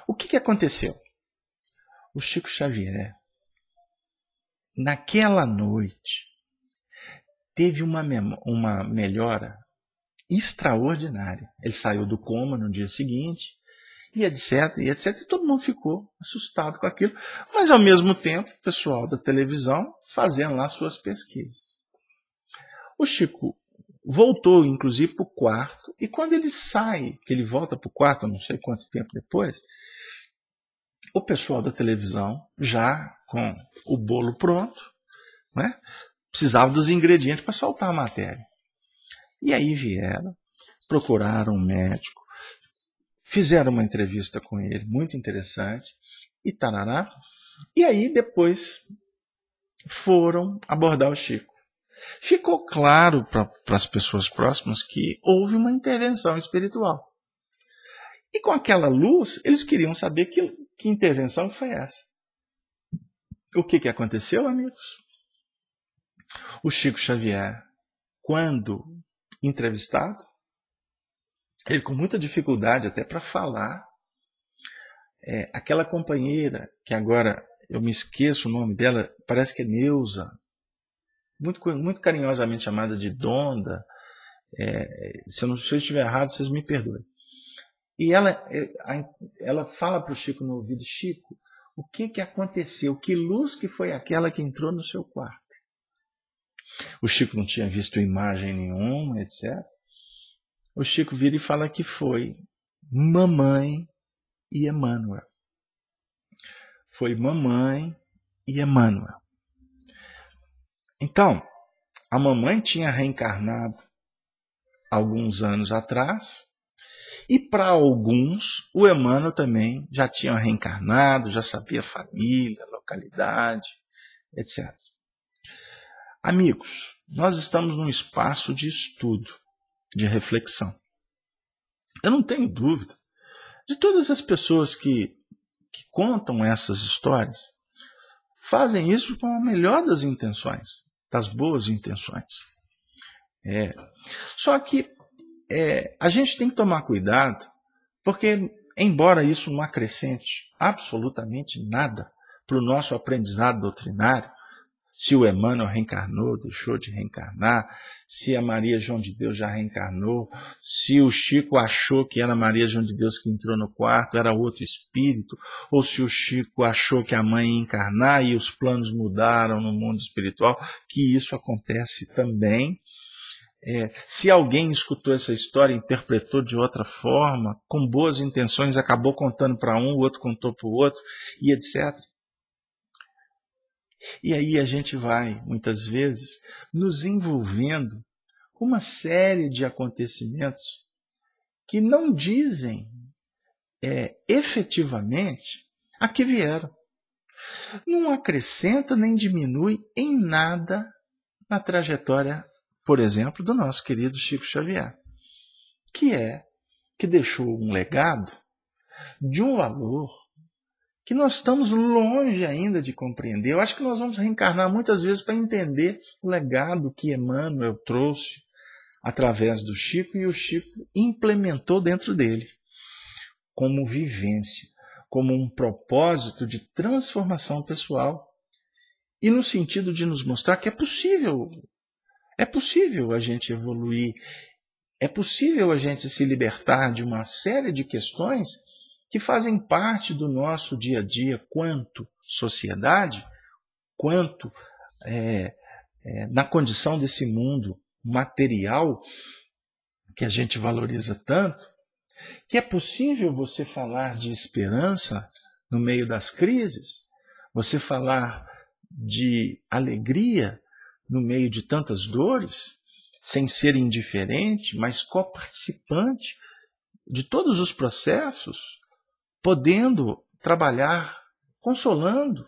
o que aconteceu? O Chico Xavier, naquela noite, teve uma melhora extraordinária. Ele saiu do coma no dia seguinte, e etc, e etc. E todo mundo ficou assustado com aquilo. Mas, ao mesmo tempo, o pessoal da televisão fazendo lá suas pesquisas. O Chico voltou, inclusive, para o quarto, e quando ele sai, que ele volta para o quarto, não sei quanto tempo depois, o pessoal da televisão, já com o bolo pronto, né, precisava dos ingredientes para soltar a matéria. E aí vieram, procuraram um médico, fizeram uma entrevista com ele, muito interessante, e tarará. E aí depois foram abordar o Chico. Ficou claro para as pessoas próximas que houve uma intervenção espiritual. E com aquela luz, eles queriam saber que intervenção foi essa. O que aconteceu, amigos? O Chico Xavier, quando entrevistado, ele com muita dificuldade até para falar, aquela companheira, que agora eu me esqueço o nome dela, parece que é Neuza, muito carinhosamente chamada de Donda, se eu estiver errado, vocês me perdoem. E ela fala para o Chico no ouvido: Chico, o que aconteceu? Que luz que foi aquela que entrou no seu quarto? O Chico não tinha visto imagem nenhuma, etc. O Chico vira e fala que foi Mamãe e Emmanuel. Foi Mamãe e Emmanuel. Então, a mamãe tinha reencarnado alguns anos atrás, e para alguns, o Emmanuel também já tinha reencarnado, já sabia família, localidade, etc. Amigos, nós estamos num espaço de estudo, de reflexão. Eu não tenho dúvida de todas as pessoas que contam essas histórias, fazem isso com a melhor das intenções, das boas intenções. Só que a gente tem que tomar cuidado, porque embora isso não acrescente absolutamente nada para o nosso aprendizado doutrinário, se o Emmanuel reencarnou, deixou de reencarnar, se a Maria João de Deus já reencarnou, se o Chico achou que era a Maria João de Deus que entrou no quarto, era outro espírito, ou se o Chico achou que a mãe ia encarnar e os planos mudaram no mundo espiritual, que isso acontece também. Se alguém escutou essa história e interpretou de outra forma, com boas intenções, acabou contando para um, o outro contou para o outro, e etc. E aí a gente vai, muitas vezes, nos envolvendo com uma série de acontecimentos que não dizem efetivamente a que vieram. Não acrescenta nem diminui em nada na trajetória, por exemplo, do nosso querido Chico Xavier, que deixou um legado de um valor que nós estamos longe ainda de compreender. Eu acho que nós vamos reencarnar muitas vezes para entender o legado que Emmanuel trouxe através do Chico e o Chico implementou dentro dele como vivência, como um propósito de transformação pessoal e no sentido de nos mostrar que é possível a gente evoluir, é possível a gente se libertar de uma série de questões que fazem parte do nosso dia a dia quanto sociedade, quanto na condição desse mundo material que a gente valoriza tanto, que é possível você falar de esperança no meio das crises, você falar de alegria no meio de tantas dores, sem ser indiferente, mas coparticipante de todos os processos, podendo trabalhar, consolando.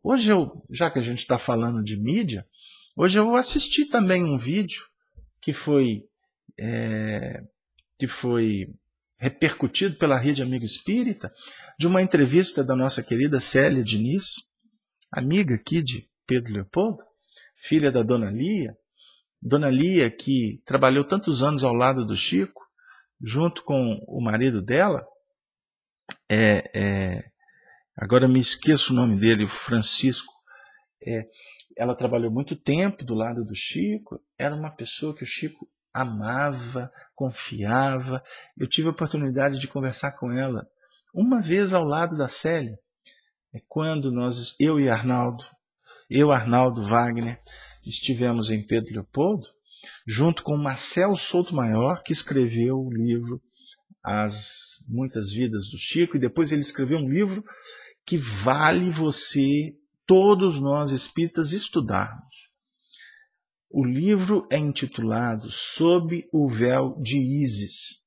Hoje já que a gente está falando de mídia, hoje eu assisti também um vídeo que foi repercutido pela Rede Amigo Espírita, de uma entrevista da nossa querida Célia Diniz, amiga aqui de Pedro Leopoldo, filha da Dona Lia que trabalhou tantos anos ao lado do Chico, junto com o marido dela, agora me esqueço o nome dele, o Francisco. Ela trabalhou muito tempo do lado do Chico, era uma pessoa que o Chico amava, confiava. Eu tive a oportunidade de conversar com ela uma vez ao lado da Célia, quando eu, Arnaldo Wagner, estivemos em Pedro Leopoldo, junto com Marcel Souto Maior, que escreveu o livro As Muitas Vidas do Chico, e depois ele escreveu um livro que vale todos nós espíritas, estudarmos. O livro é intitulado Sob o Véu de Ísis.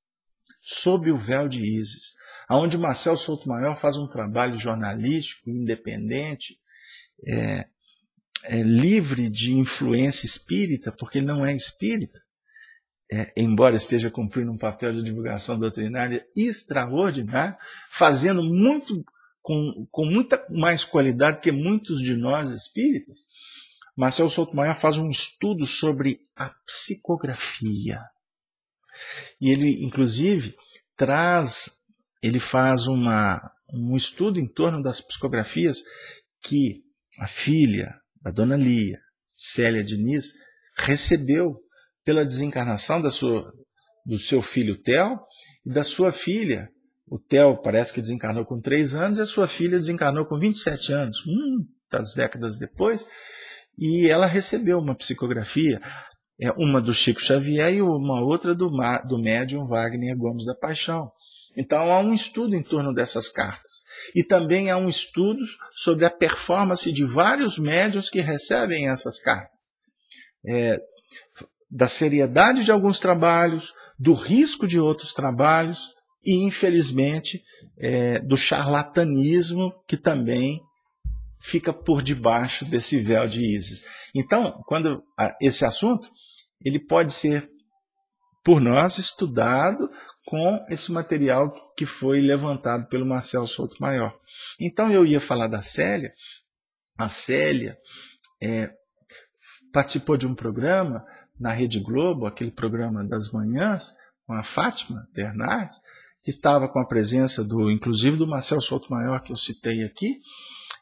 Sob o Véu de Ísis, onde Marcel Souto Maior faz um trabalho jornalístico, independente, livre de influência espírita, porque ele não é espírita, embora esteja cumprindo um papel de divulgação doutrinária extraordinário, fazendo com muita mais qualidade que muitos de nós espíritas. Marcel Souto Maior faz um estudo sobre a psicografia. E ele, inclusive, faz um estudo em torno das psicografias que a filha da Dona Lia, Célia Diniz, recebeu pela desencarnação do seu filho Theo e da sua filha. O Theo parece que desencarnou com 3 anos e a sua filha desencarnou com 27 anos, muitas décadas depois, e ela recebeu uma psicografia, uma do Chico Xavier e uma outra do médium Wagner Gomes da Paixão. Então há um estudo em torno dessas cartas. E também há um estudo sobre a performance de vários médiuns que recebem essas cartas. Da seriedade de alguns trabalhos, do risco de outros trabalhos e, infelizmente, do charlatanismo que também fica por debaixo desse véu de Ísis. Então, esse assunto ele pode ser, por nós, estudado com esse material que foi levantado pelo Marcel Souto Maior. Então, eu ia falar da Célia. A Célia participou de um programa na Rede Globo, aquele programa das manhãs, com a Fátima Bernardes, que estava com a presença inclusive do Marcel Souto-Maior, que eu citei aqui,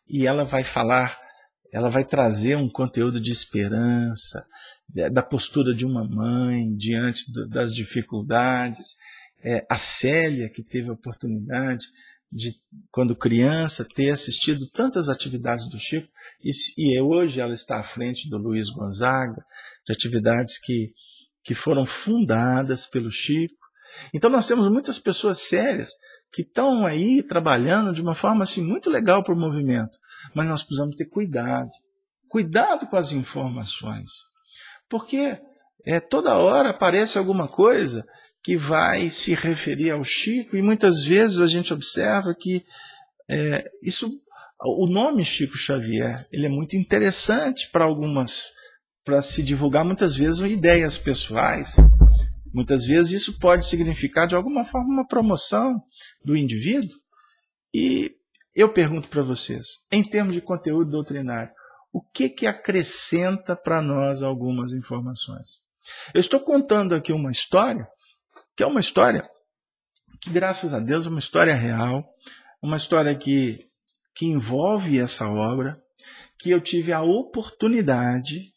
e ela vai falar, ela vai trazer um conteúdo de esperança, da postura de uma mãe diante das dificuldades. A Célia, que teve a oportunidade de, quando criança, ter assistido tantas atividades do Chico, e hoje ela está à frente do Luiz Gonzaga, de atividades que foram fundadas pelo Chico. Então nós temos muitas pessoas sérias que estão aí trabalhando de uma forma assim, muito legal para o movimento, mas nós precisamos ter cuidado com as informações, porque toda hora aparece alguma coisa que vai se referir ao Chico, e muitas vezes a gente observa que o nome Chico Xavier, ele é muito interessante para se divulgar muitas vezes ideias pessoais. Muitas vezes isso pode significar de alguma forma uma promoção do indivíduo. E eu pergunto para vocês, em termos de conteúdo doutrinário, o que acrescenta para nós algumas informações? Eu estou contando aqui uma história, que é uma história que, graças a Deus, é uma história real, uma história que envolve essa obra, que eu tive a oportunidade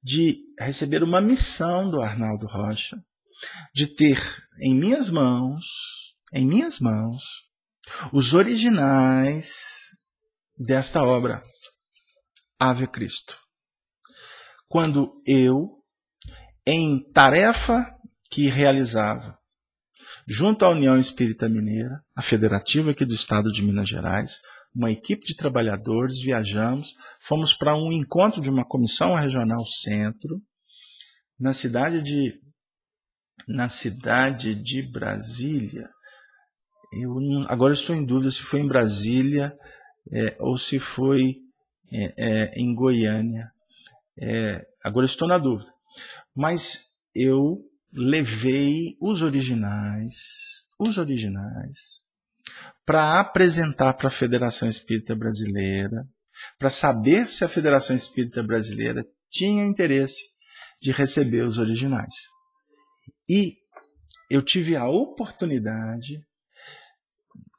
de receber uma missão do Arnaldo Rocha, de ter em minhas mãos, os originais desta obra, Ave Cristo. Quando eu, em tarefa que realizava junto à União Espírita Mineira, a federativa aqui do estado de Minas Gerais, uma equipe de trabalhadores, viajamos, fomos para um encontro de uma comissão regional centro, na cidade de Brasília. Agora estou em dúvida se foi em Brasília ou se foi em Goiânia. Agora estou na dúvida. Mas eu levei os originais para apresentar para a Federação Espírita Brasileira, para saber se a Federação Espírita Brasileira tinha interesse de receber os originais. E eu tive a oportunidade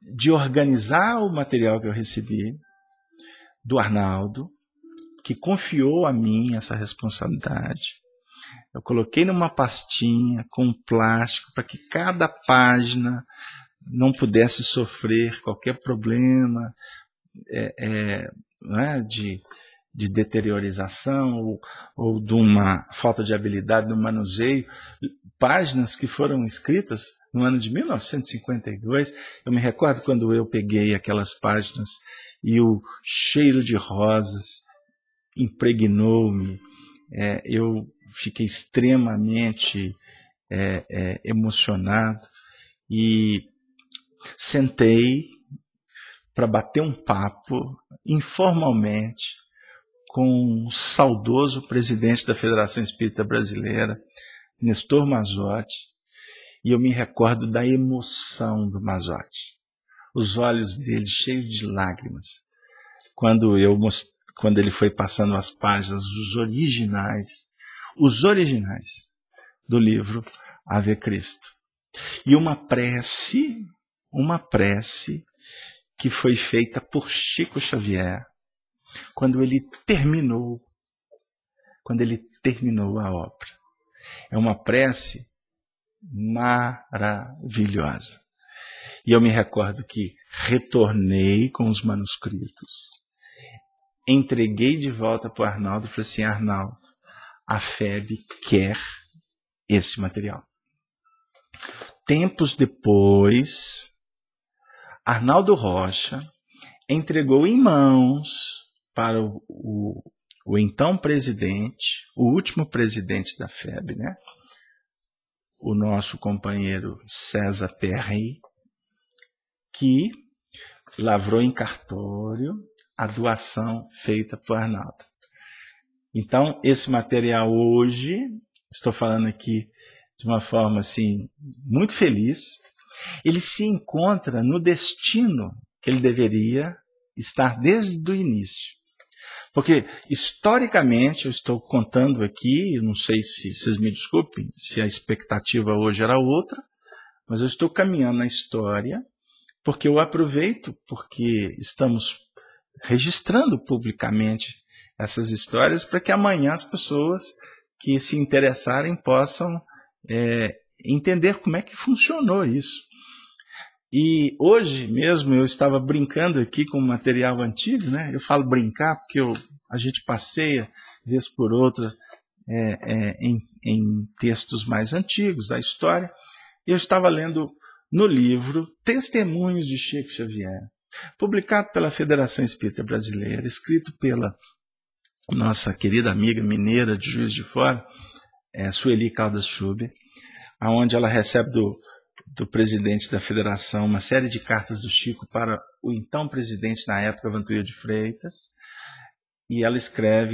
de organizar o material que eu recebi do Arnaldo, que confiou a mim essa responsabilidade. Eu coloquei numa pastinha com plástico para que cada página não pudesse sofrer qualquer problema de deteriorização ou de uma falta de habilidade no manuseio. Páginas que foram escritas no ano de 1952. Eu me recordo quando eu peguei aquelas páginas e o cheiro de rosas impregnou-me. Eu fiquei extremamente emocionado e sentei para bater um papo informalmente com o saudoso presidente da Federação Espírita Brasileira, Nestor Mazzotti, e eu me recordo da emoção do Mazzotti, os olhos dele cheios de lágrimas, quando ele foi passando as páginas dos os originais do livro Ave Cristo. E uma prece que foi feita por Chico Xavier quando ele terminou a obra. É uma prece maravilhosa. E eu me recordo que retornei com os manuscritos, entreguei de volta para o Arnaldo e falei assim: Arnaldo, a FEB quer esse material. Tempos depois, Arnaldo Rocha entregou em mãos para o então presidente, o último presidente da FEB, né? O nosso companheiro César Perry, que lavrou em cartório a doação feita por Arnaldo. Então, esse material hoje, estou falando aqui de uma forma assim, muito feliz, ele se encontra no destino que ele deveria estar desde o início. Porque, historicamente, eu estou contando aqui, não sei se vocês me desculpem, se a expectativa hoje era outra, mas eu estou caminhando na história, porque eu aproveito, porque estamos registrando publicamente essas histórias, para que amanhã as pessoas que se interessarem possam entender como é que funcionou isso. E hoje mesmo eu estava brincando aqui com material antigo, né? Eu falo brincar porque a gente passeia, vez por outra, em textos mais antigos da história. Eu estava lendo no livro Testemunhos de Chico Xavier, publicado pela Federação Espírita Brasileira, escrito pela nossa querida amiga mineira de Juiz de Fora, Sueli Caldas Schuber, onde ela recebe do presidente da federação uma série de cartas do Chico para o então presidente na época, Vantuil de Freitas, e ela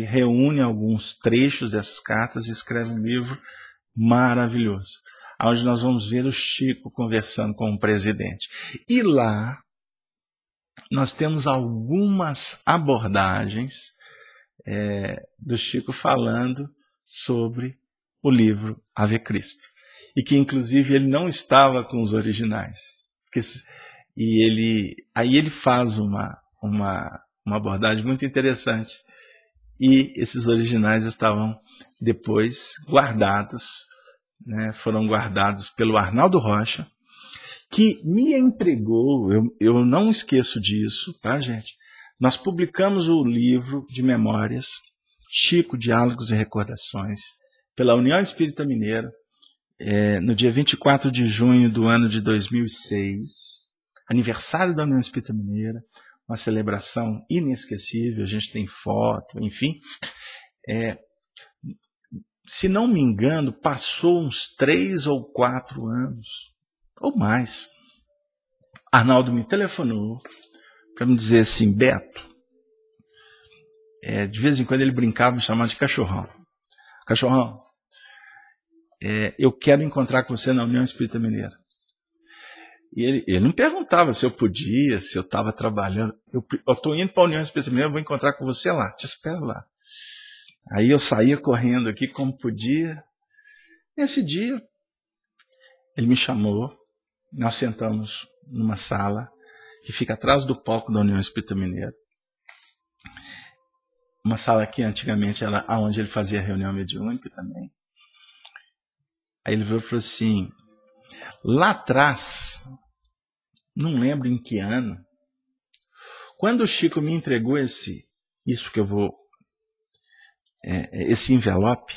reúne alguns trechos dessas cartas e escreve um livro maravilhoso, onde nós vamos ver o Chico conversando com o presidente. E lá nós temos algumas abordagens do Chico falando sobre o livro Ave Cristo. E que, inclusive, ele não estava com os originais. Aí ele faz uma abordagem muito interessante. E esses originais estavam depois guardados, né, foram guardados pelo Arnaldo Rocha, que me entregou, eu não esqueço disso, tá, gente? Nós publicamos o livro de memórias, Chico, Diálogos e Recordações, pela União Espírita Mineira, no dia 24 de junho do ano de 2006, aniversário da União Espírita Mineira, uma celebração inesquecível, a gente tem foto, enfim. Se não me engano, passou uns 3 ou 4 anos, ou mais. Arnaldo me telefonou para me dizer assim: Beto, de vez em quando ele brincava, me chamava de cachorrão. Cachorrão, eu quero encontrar com você na União Espírita Mineira. E ele não perguntava se eu podia, se eu estava trabalhando. Eu estou indo para a União Espírita Mineira, eu vou encontrar com você lá, te espero lá. Aí eu saía correndo aqui como podia. Nesse dia, ele me chamou, nós sentamos numa sala que fica atrás do palco da União Espírita Mineira. Uma sala que antigamente era onde ele fazia reunião mediúnica também. Aí ele veio e falou assim: lá atrás, não lembro em que ano, quando o Chico me entregou esse envelope,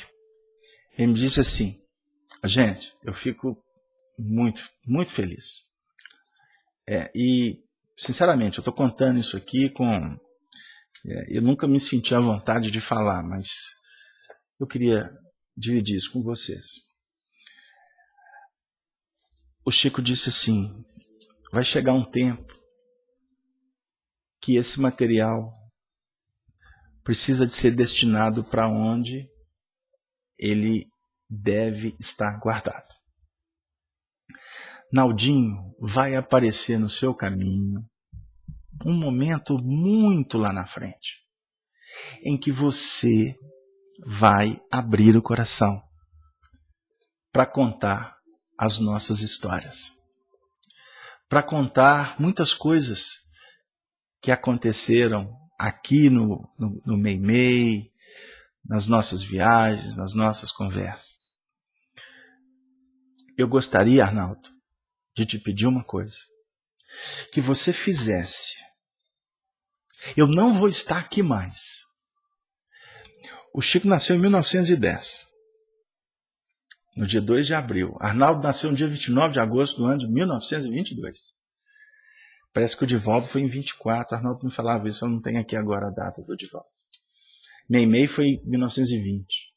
ele me disse assim: gente, eu fico muito, muito feliz. E, sinceramente, eu estou contando isso aqui eu nunca me senti à vontade de falar, mas eu queria dividir isso com vocês. O Chico disse assim: vai chegar um tempo que esse material precisa de ser destinado para onde ele deve estar guardado. Naldinho, vai aparecer no seu caminho um momento muito lá na frente, em que você vai abrir o coração para contar as nossas histórias, para contar muitas coisas que aconteceram aqui no Meimei, nas nossas viagens, nas nossas conversas. Eu gostaria, Arnaldo, de te pedir uma coisa, que você fizesse. Eu não vou estar aqui mais. O Chico nasceu em 1910, no dia 2 de abril. Arnaldo nasceu no dia 29 de agosto do ano de 1922. Parece que o Divaldo foi em 24. Arnaldo me falava isso, eu não tenho aqui agora a data do Divaldo. Meimei foi em 1920.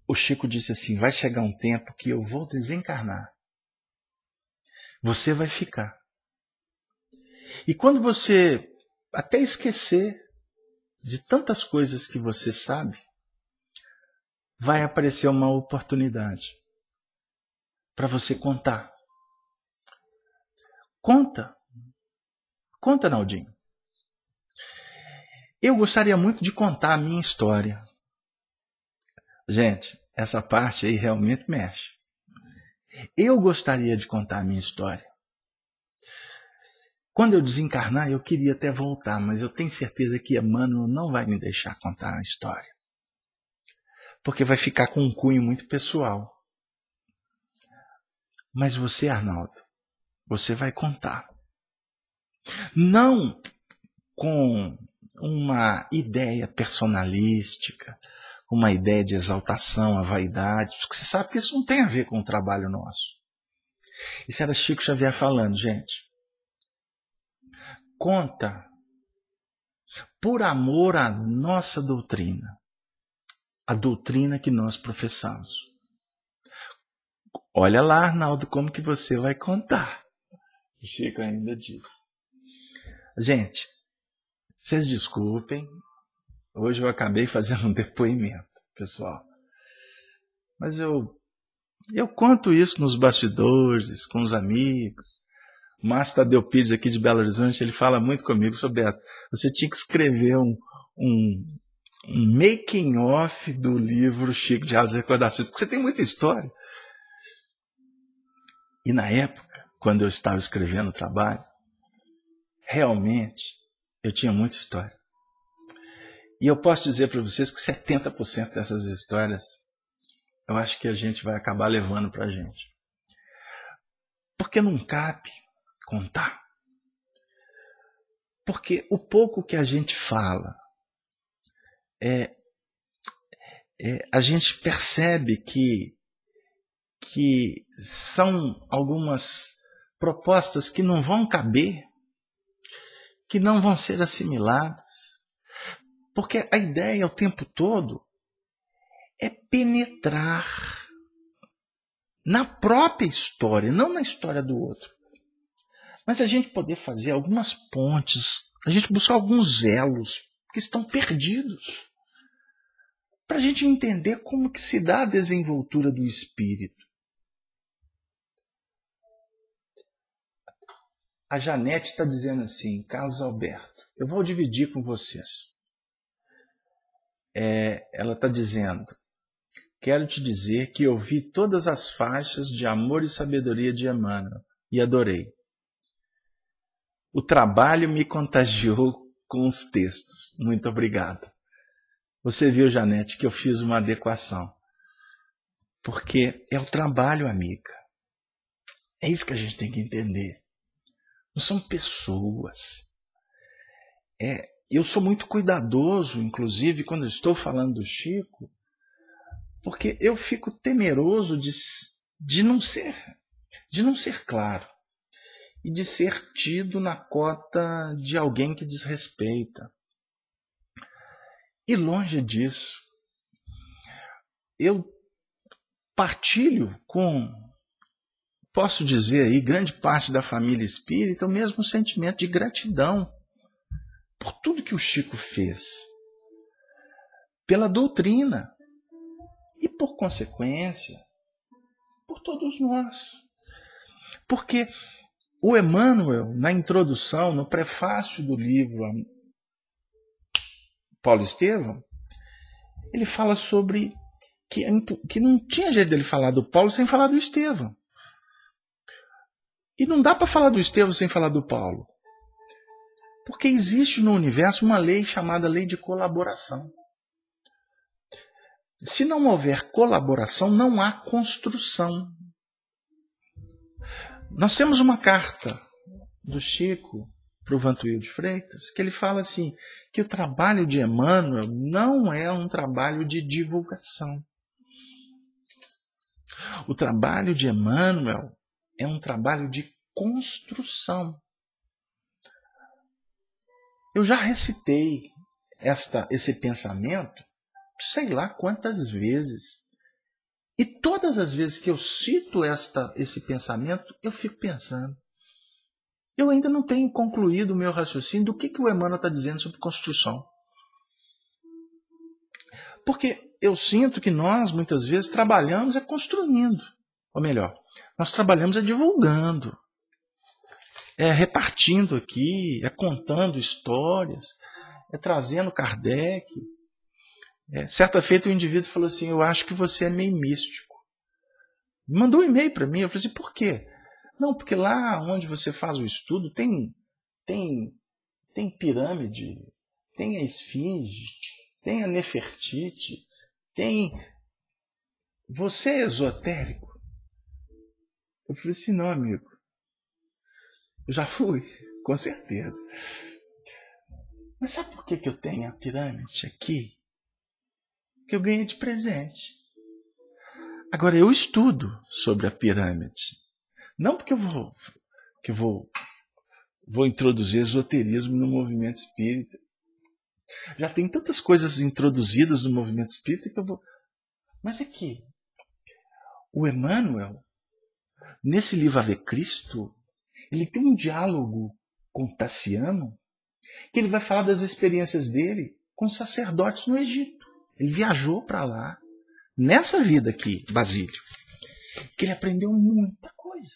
O Chico disse assim: vai chegar um tempo que eu vou desencarnar. Você vai ficar. E quando você até esquecer de tantas coisas que você sabe, vai aparecer uma oportunidade para você contar. Conta, Naldinho. Eu gostaria muito de contar a minha história. Gente, essa parte aí realmente mexe. Eu gostaria de contar a minha história. Quando eu desencarnar, eu queria até voltar, mas eu tenho certeza que Emmanuel não vai me deixar contar a história. Porque vai ficar com um cunho muito pessoal. Mas você, Arnaldo, você vai contar. Não com uma ideia personalística, uma ideia de exaltação, a vaidade, porque você sabe que isso não tem a ver com o trabalho nosso. Isso era Chico Xavier falando, gente. Conta por amor à nossa doutrina, a doutrina que nós professamos. Olha lá, Arnaldo, como que você vai contar. O Chico ainda diz. Gente, vocês desculpem, hoje eu acabei fazendo um depoimento, pessoal. Mas eu conto isso nos bastidores, com os amigos. O Márcio Tadeu Pires aqui de Belo Horizonte, ele fala muito comigo sobre Beto. Você tinha que escrever um making of do livro Chico de Alves Recordações, porque você tem muita história. E na época, quando eu estava escrevendo o trabalho, realmente eu tinha muita história. E eu posso dizer para vocês que 70% dessas histórias eu acho que a gente vai acabar levando para a gente. Porque não cabe contar. Porque o pouco que a gente fala, a gente percebe que são algumas propostas que não vão caber, que não vão ser assimiladas. Porque a ideia o tempo todo é penetrar na própria história, não na história do outro. Mas a gente poder fazer algumas pontes, a gente buscar alguns elos que estão perdidos, para a gente entender como que se dá a desenvoltura do espírito. A Janete está dizendo assim, Carlos Alberto, eu vou dividir com vocês. Ela está dizendo, quero te dizer que eu vi todas as faixas de amor e sabedoria de Emmanuel e adorei. O trabalho me contagiou com os textos. Muito obrigado. Você viu, Janete, que eu fiz uma adequação. Porque é o trabalho, amiga. É isso que a gente tem que entender. Não são pessoas. Eu sou muito cuidadoso, inclusive, quando eu estou falando do Chico, porque eu fico temeroso de não ser claro. E de ser tido na cota de alguém que desrespeita. E longe disso, eu partilho com, posso dizer aí, grande parte da família espírita, o mesmo sentimento de gratidão por tudo que o Chico fez, pela doutrina e, por consequência, por todos nós. Porque o Emmanuel, na introdução, no prefácio do livro Paulo Estevão, ele fala sobre que não tinha jeito dele falar do Paulo sem falar do Estevão. E não dá para falar do Estevão sem falar do Paulo. Porque existe no universo uma lei chamada lei de colaboração. Se não houver colaboração, não há construção. Nós temos uma carta do Chico para o Vantuil de Freitas, que ele fala assim, que o trabalho de Emmanuel não é um trabalho de divulgação. O trabalho de Emmanuel é um trabalho de construção. Eu já recitei esse pensamento, sei lá quantas vezes. E todas as vezes que eu cito esse pensamento, eu fico pensando. Eu ainda não tenho concluído o meu raciocínio do que o Emmanuel está dizendo sobre construção. Porque eu sinto que nós, muitas vezes, trabalhamos construindo. Ou melhor, nós trabalhamos divulgando. Repartindo aqui, contando histórias. trazendo Kardec. Certa feita o indivíduo falou assim, eu acho que você é meio místico. Mandou um e-mail para mim, eu falei assim, por quê? Não, porque lá onde você faz o estudo tem pirâmide, tem a esfinge, tem a Nefertiti, tem... Você é esotérico? Eu falei assim, não, amigo. Eu já fui, com certeza. Mas sabe por que eu tenho a pirâmide aqui? Que eu ganhei de presente. Agora, eu estudo sobre a pirâmide. Não porque eu vou introduzir esoterismo no movimento espírita. Já tem tantas coisas introduzidas no movimento espírita que eu vou... Mas é que o Emmanuel, nesse livro Ave Cristo, ele tem um diálogo com Tassiano, que ele vai falar das experiências dele com sacerdotes no Egito. Ele viajou para lá, nessa vida aqui, Basílio, que ele aprendeu muita coisa.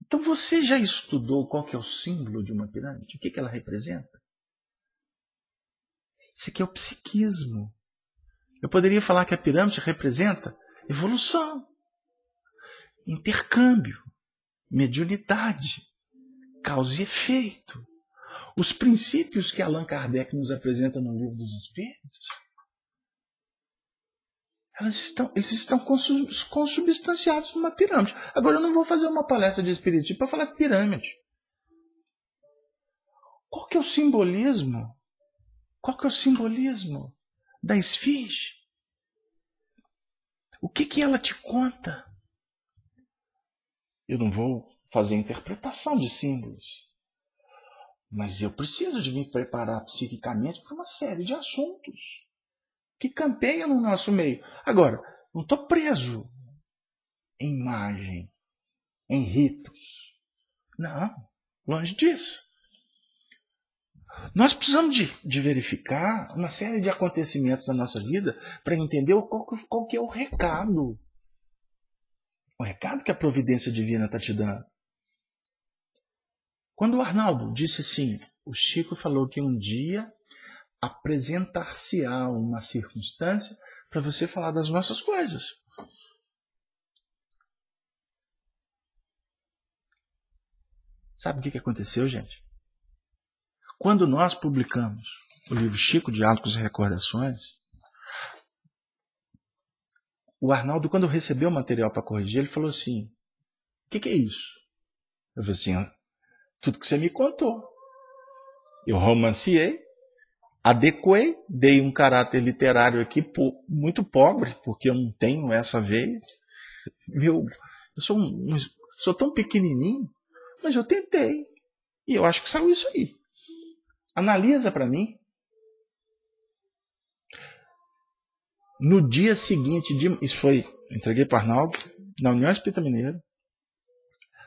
Então você já estudou qual que é o símbolo de uma pirâmide? O que ela representa? Isso aqui é o psiquismo. Eu poderia falar que a pirâmide representa evolução, intercâmbio, mediunidade, causa e efeito. Os princípios que Allan Kardec nos apresenta no Livro dos Espíritos, eles estão consubstanciados numa pirâmide. Agora eu não vou fazer uma palestra de espiritismo para falar de pirâmide. Qual que é o simbolismo? Qual que é o simbolismo da esfinge? O que ela te conta? Eu não vou fazer interpretação de símbolos, mas eu preciso de me preparar psiquicamente para uma série de assuntos que campeiam no nosso meio. Agora, não estou preso em imagem, em ritos. Não, longe disso. Nós precisamos de verificar uma série de acontecimentos na nossa vida para entender qual que é o recado. O recado que a providência divina está te dando. Quando o Arnaldo disse assim, o Chico falou que um dia apresentar-se-á uma circunstância para você falar das nossas coisas. Sabe o que aconteceu, gente? Quando nós publicamos o livro Chico, Diálogos e Recordações, o Arnaldo, quando recebeu o material para corrigir, ele falou assim, o que é isso? Eu falei assim, tudo que você me contou. Eu romanciei, adequei, dei um caráter literário aqui muito pobre, porque eu não tenho essa veia. Eu sou tão pequenininho, mas eu tentei. E eu acho que saiu isso aí. Analisa para mim. No dia seguinte, isso foi, entreguei para Arnaldo, na União Espírita Mineira,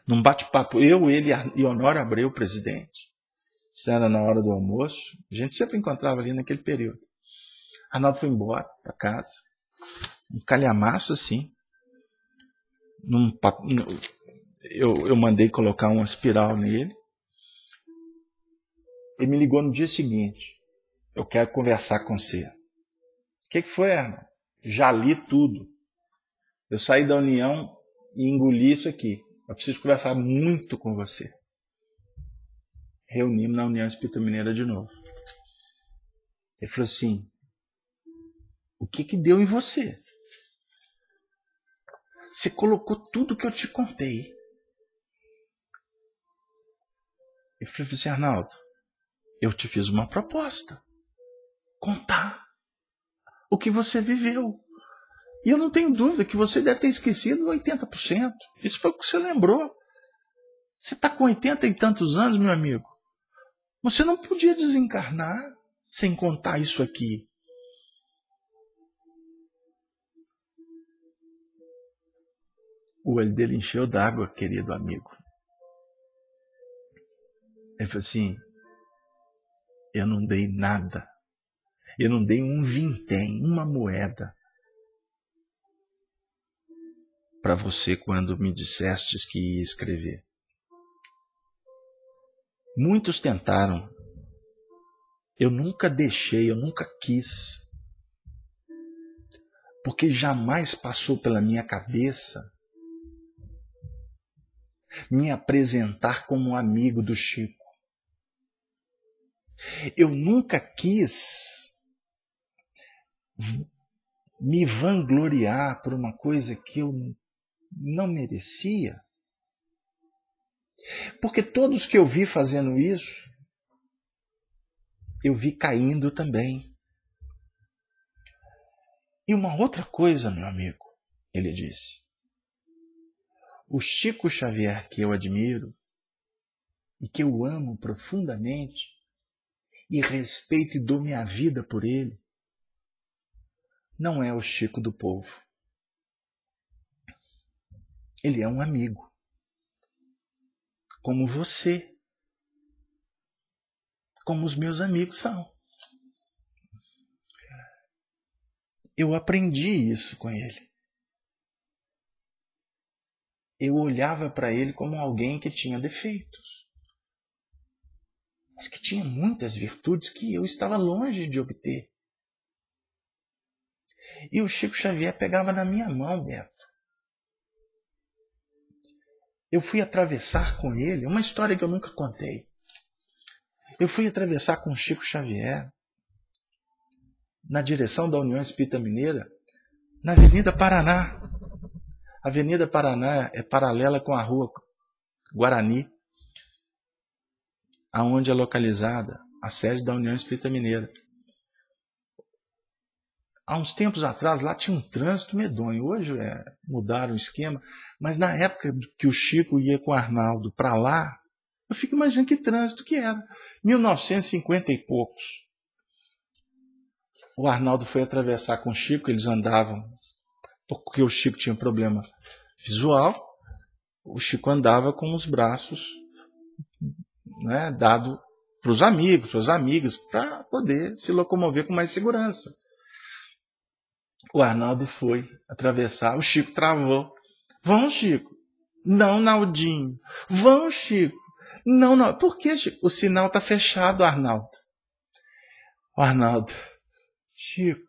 num bate-papo, eu, ele e Honório Abreu, o presidente. Isso era na hora do almoço. A gente sempre encontrava ali naquele período. Arnaldo foi embora para casa. Um calhamaço assim. Eu mandei colocar uma espiral nele. Ele me ligou no dia seguinte. Eu quero conversar com você. O que foi, Arnaldo? Já li tudo. Eu saí da União e engoli isso aqui. Eu preciso conversar muito com você. Reunimos na União Espírita Mineira de novo. Ele falou assim, o que deu em você? Você colocou tudo que eu te contei. Eu falei assim, Arnaldo, eu te fiz uma proposta. Contar o que você viveu. E eu não tenho dúvida que você deve ter esquecido 80%. Isso foi o que você lembrou. Você está com 80 e tantos anos, meu amigo. Você não podia desencarnar sem contar isso aqui. O olho dele encheu d'água, querido amigo. Ele falou assim, eu não dei nada. Eu não dei um vintém, uma moeda para você quando me dissestes que ia escrever. Muitos tentaram. eu nunca deixei, eu nunca quis, porque jamais passou pela minha cabeça me apresentar como um amigo do Chico. Eu nunca quis me vangloriar por uma coisa que eu não merecia. Porque todos que eu vi fazendo isso, eu vi caindo também. E uma outra coisa, meu amigo, ele disse. O Chico Xavier que eu admiro e que eu amo profundamente e respeito e dou minha vida por ele, não é o Chico do povo. Ele é um amigo, como você, como os meus amigos são. Eu aprendi isso com ele. Eu olhava para ele como alguém que tinha defeitos, mas que tinha muitas virtudes que eu estava longe de obter. E o Chico Xavier pegava na minha mão, Beto. Eu fui atravessar com ele, uma história que eu nunca contei. Eu fui atravessar com o Chico Xavier na direção da União Espírita Mineira, na Avenida Paraná. A Avenida Paraná é paralela com a Rua Guarani, aonde é localizada a sede da União Espírita Mineira. Há uns tempos atrás lá tinha um trânsito medonho. Hoje mudaram o esquema, mas na época que o Chico ia com o Arnaldo para lá, eu fico imaginando que trânsito que era. 1950 e poucos. O Arnaldo foi atravessar com o Chico, eles andavam, porque o Chico tinha um problema visual, o Chico andava com os braços, né, dado para os amigos, para as amigas, para poder se locomover com mais segurança. O Arnaldo foi atravessar, o Chico travou. Vão, Chico. Não, Naldinho. Vão, Chico. Não, não. Por que, Chico? O sinal está fechado, Arnaldo. O Arnaldo. Chico,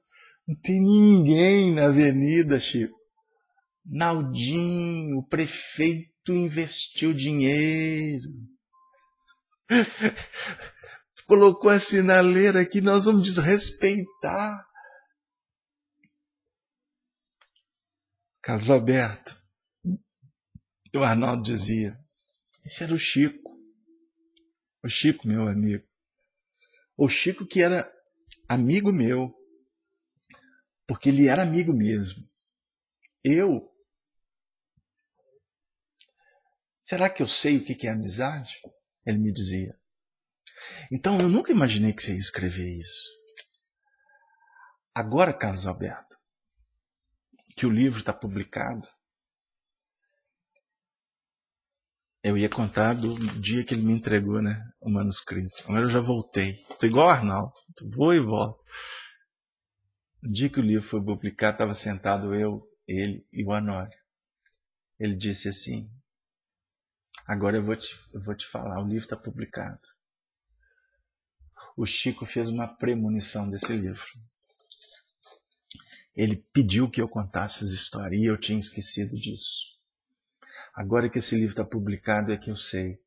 não tem ninguém na avenida, Chico. Naldinho, o prefeito investiu dinheiro. Colocou a sinaleira aqui, nós vamos desrespeitar. Carlos Alberto, o Arnaldo dizia, esse era o Chico. O Chico, meu amigo. O Chico que era amigo meu, porque ele era amigo mesmo. Será que eu sei o que é amizade? Ele me dizia. Então eu nunca imaginei que você ia escrever isso. Agora, Carlos Alberto, que o livro está publicado, eu ia contar do dia que ele me entregou, né, o manuscrito. Agora eu já voltei. Estou igual o Arnaldo. Vou e volto. No dia que o livro foi publicado, estava sentado eu, ele e o Honório. Ele disse assim, agora eu vou te falar, o livro está publicado. O Chico fez uma premonição desse livro. Ele pediu que eu contasse as histórias e eu tinha esquecido disso. Agora que esse livro está publicado é que eu sei.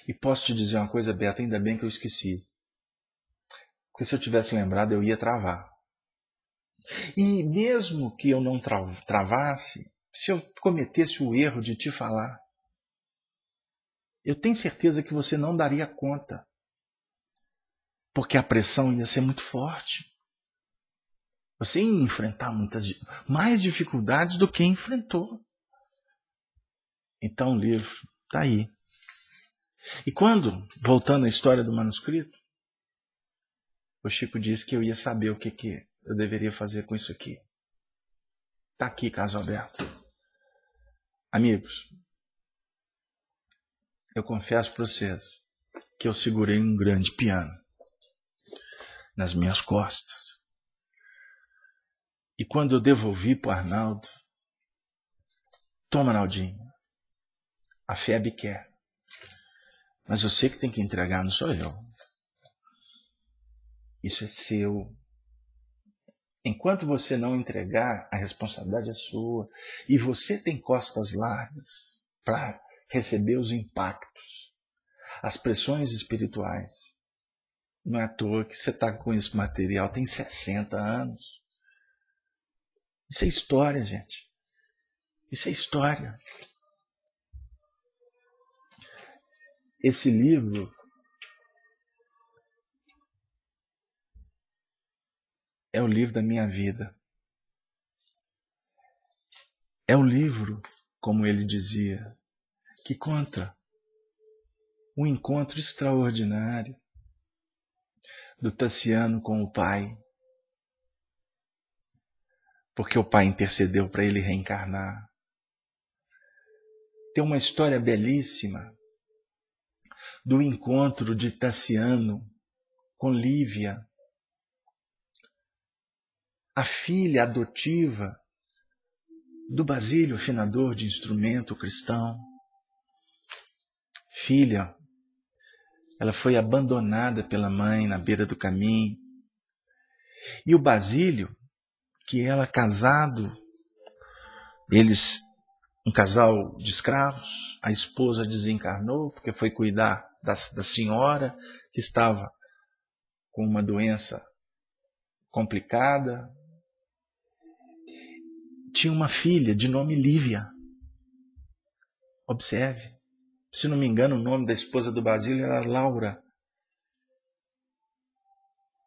E posso te dizer uma coisa, Beto, ainda bem que eu esqueci. Porque se eu tivesse lembrado, eu ia travar. E mesmo que eu não travasse, se eu cometesse o erro de te falar, eu tenho certeza que você não daria conta. Porque a pressão ia ser muito forte. Você ia enfrentar mais dificuldades do que enfrentou. Então o livro está aí. E quando, voltando à história do manuscrito, o Chico disse que eu ia saber o que eu deveria fazer com isso aqui. Está aqui, Carlos Alberto. Amigos, eu confesso para vocês que eu segurei um grande piano nas minhas costas. E quando eu devolvi para o Arnaldo, toma, Naldinho, a FEB quer. Mas eu sei que tem que entregar, não sou eu. Isso é seu. Enquanto você não entregar, a responsabilidade é sua. E você tem costas largas para receber os impactos, as pressões espirituais. Não é à toa que você está com esse material, tem 60 anos. Isso é história, gente. Isso é história. Esse livro é o livro da minha vida. É o livro, como ele dizia, que conta um encontro extraordinário do Tassiano com o pai. Porque o pai intercedeu para ele reencarnar. Tem uma história belíssima do encontro de Tassiano com Lívia, a filha adotiva do Basílio, afinador de instrumento cristão. Filha, ela foi abandonada pela mãe na beira do caminho. E o Basílio, que ela casado, eles, um casal de escravos, a esposa desencarnou porque foi cuidar da senhora que estava com uma doença complicada. Tinha uma filha de nome Lívia. Observe. Se não me engano, o nome da esposa do Basílio era Laura.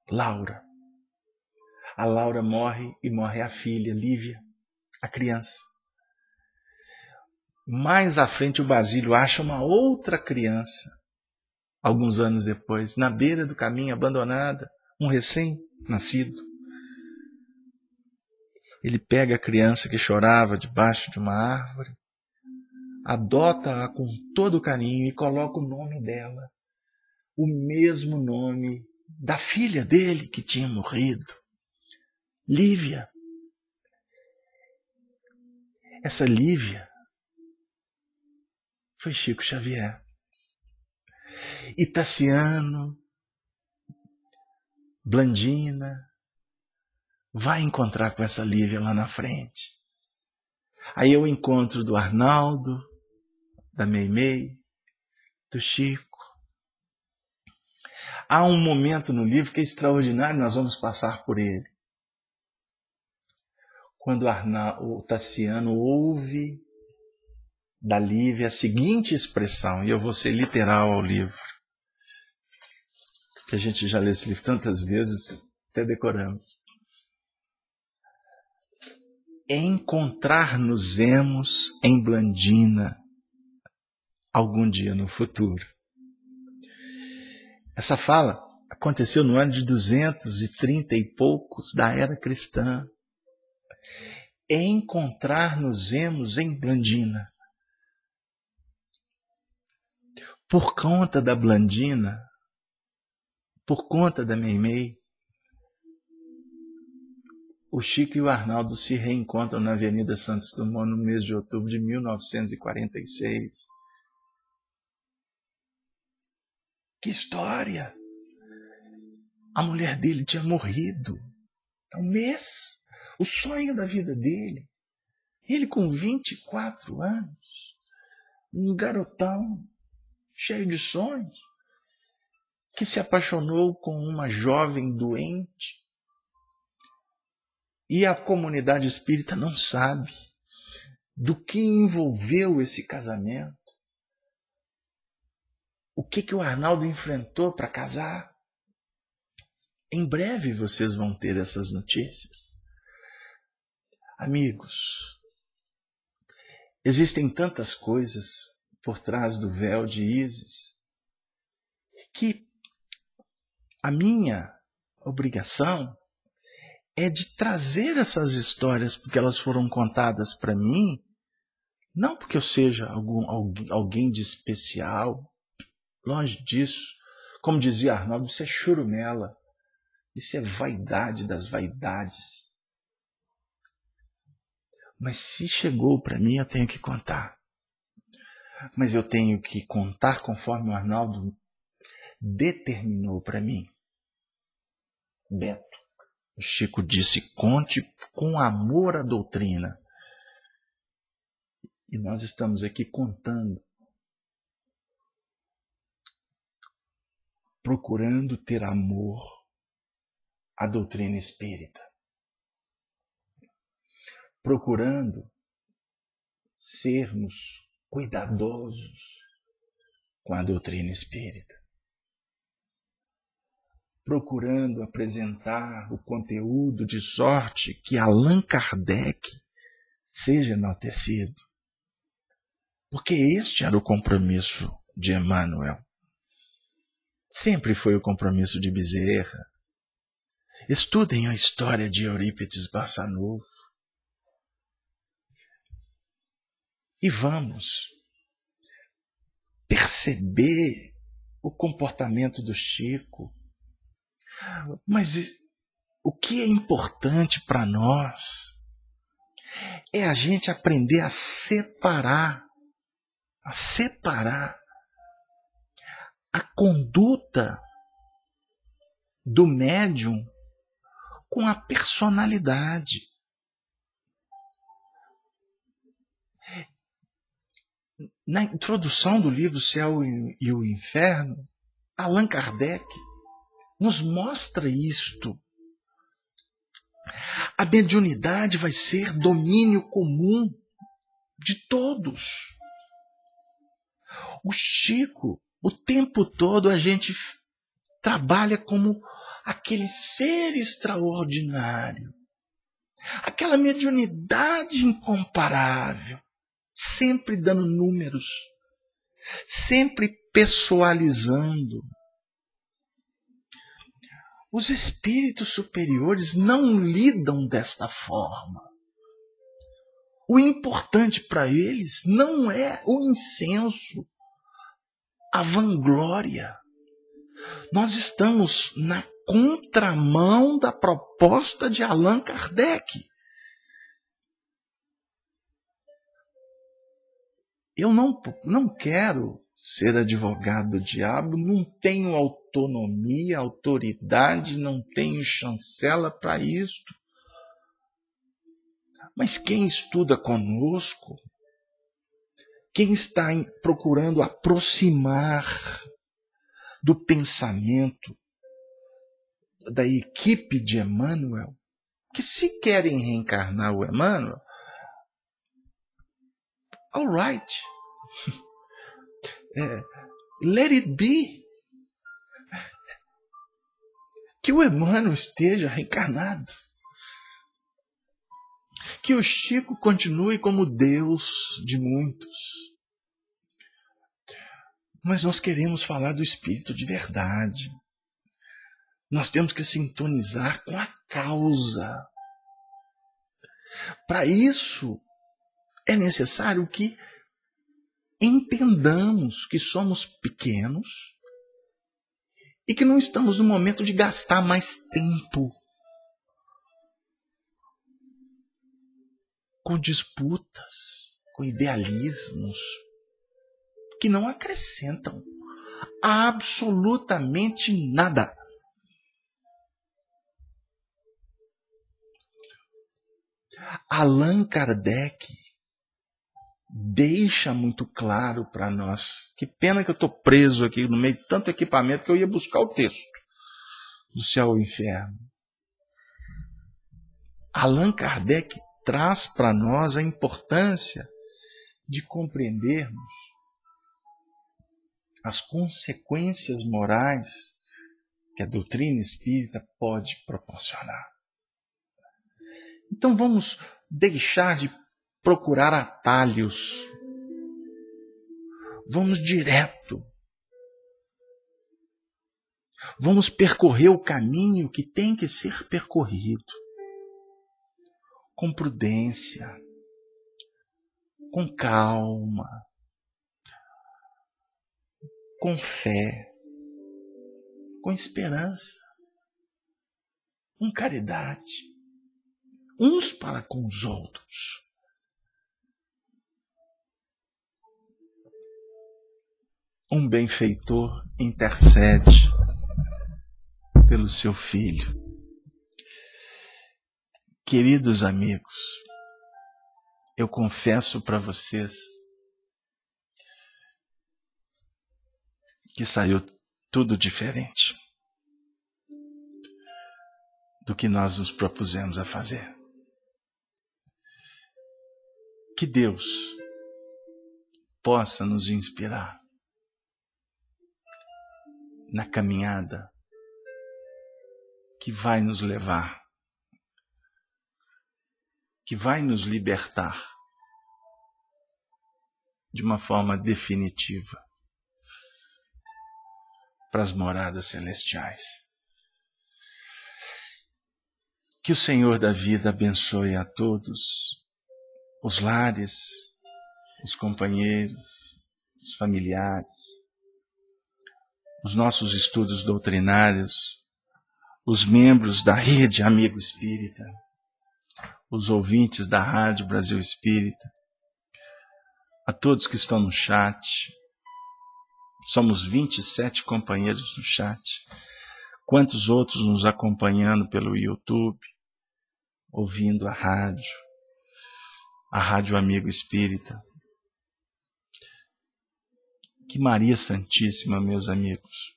Laura. A Laura morre e morre a filha, Lívia, a criança. Mais à frente o Basílio acha uma outra criança, alguns anos depois, na beira do caminho, abandonada, um recém-nascido. Ele pega a criança que chorava debaixo de uma árvore, adota-a com todo carinho e coloca o nome dela, o mesmo nome da filha dele que tinha morrido, Lívia. Essa Lívia foi Chico Xavier. E Tassiano, Blandina, vai encontrar com essa Lívia lá na frente. Aí é o encontro do Arnaldo, da Meimei, do Chico. Há um momento no livro que é extraordinário, nós vamos passar por ele. Quando o Tassiano ouve da Lívia a seguinte expressão, e eu vou ser literal ao livro, que a gente já leu esse livro tantas vezes, até decoramos. Encontrar-nos-emos em Blandina algum dia no futuro. Essa fala aconteceu no ano de 230 e poucos da era cristã. Encontrar-nos-emos em Blandina. Por conta da Blandina, por conta da Meimei, o Chico e o Arnaldo se reencontram na Avenida Santos Dumont no mês de outubro de 1946. Que história! A mulher dele tinha morrido há um mês. O sonho da vida dele. Ele com 24 anos, um garotão, cheio de sonhos, que se apaixonou com uma jovem doente. E a comunidade espírita não sabe do que envolveu esse casamento. O que o Arnaldo enfrentou para casar. Em breve vocês vão ter essas notícias. Amigos, existem tantas coisas por trás do véu de Ísis que a minha obrigação é de trazer essas histórias porque elas foram contadas para mim, não porque eu seja alguém de especial, longe disso. Como dizia Arnaldo, isso é churumela, isso é vaidade das vaidades. Mas se chegou para mim, eu tenho que contar. Mas eu tenho que contar conforme o Arnaldo determinou para mim. Beto, o Chico disse, conte com amor a doutrina. E nós estamos aqui contando, procurando ter amor à doutrina espírita. Procurando sermos cuidadosos com a doutrina espírita. Procurando apresentar o conteúdo de sorte que Allan Kardec seja enaltecido. Porque este era o compromisso de Emmanuel. Sempre foi o compromisso de Bezerra. Estudem a história de Eurípides Barçanufo. E vamos perceber o comportamento do Chico. Mas o que é importante para nós é a gente aprender a separar a conduta do médium com a personalidade. Na introdução do livro Céu e o Inferno, Allan Kardec nos mostra isto. A mediunidade vai ser domínio comum de todos. O Chico, o tempo todo a gente trabalha como aquele ser extraordinário, aquela mediunidade incomparável, sempre dando números, sempre pessoalizando. Os espíritos superiores não lidam desta forma. O importante para eles não é o incenso, a vanglória. Nós estamos na contramão da proposta de Allan Kardec. Eu não quero ser advogado do diabo, não tenho autonomia, autoridade, não tenho chancela para isto. Mas quem estuda conosco, quem está procurando aproximar do pensamento da equipe de Emmanuel, que se querem reencarnar o Emmanuel, all right. Let it be. Que o Emmanuel esteja reencarnado. Que o Chico continue como Deus de muitos. Mas nós queremos falar do Espírito de verdade. Nós temos que sintonizar com a causa. Para isso, é necessário que entendamos que somos pequenos e que não estamos no momento de gastar mais tempo com disputas, com idealismos que não acrescentam absolutamente nada. Allan Kardec deixa muito claro para nós. Que pena que eu estou preso aqui no meio de tanto equipamento que eu ia buscar o texto do Céu e o Inferno. Allan Kardec traz para nós a importância de compreendermos as consequências morais que a doutrina espírita pode proporcionar. Então vamos deixar de procurar atalhos. Vamos direto. Vamos percorrer o caminho que tem que ser percorrido. Com prudência, com calma, com fé, com esperança, com caridade, uns para com os outros. Um benfeitor intercede pelo seu filho. Queridos amigos, eu confesso para vocês que saiu tudo diferente do que nós nos propusemos a fazer. Que Deus possa nos inspirar na caminhada que vai nos levar, que vai nos libertar de uma forma definitiva para as moradas celestiais. Que o Senhor da vida abençoe a todos, os lares, os companheiros, os familiares, os nossos estudos doutrinários, os membros da Rede Amigo Espírita, os ouvintes da Rádio Brasil Espírita, a todos que estão no chat. Somos 27 companheiros no chat. Quantos outros nos acompanhando pelo YouTube, ouvindo a Rádio Amigo Espírita. Que Maria Santíssima, meus amigos,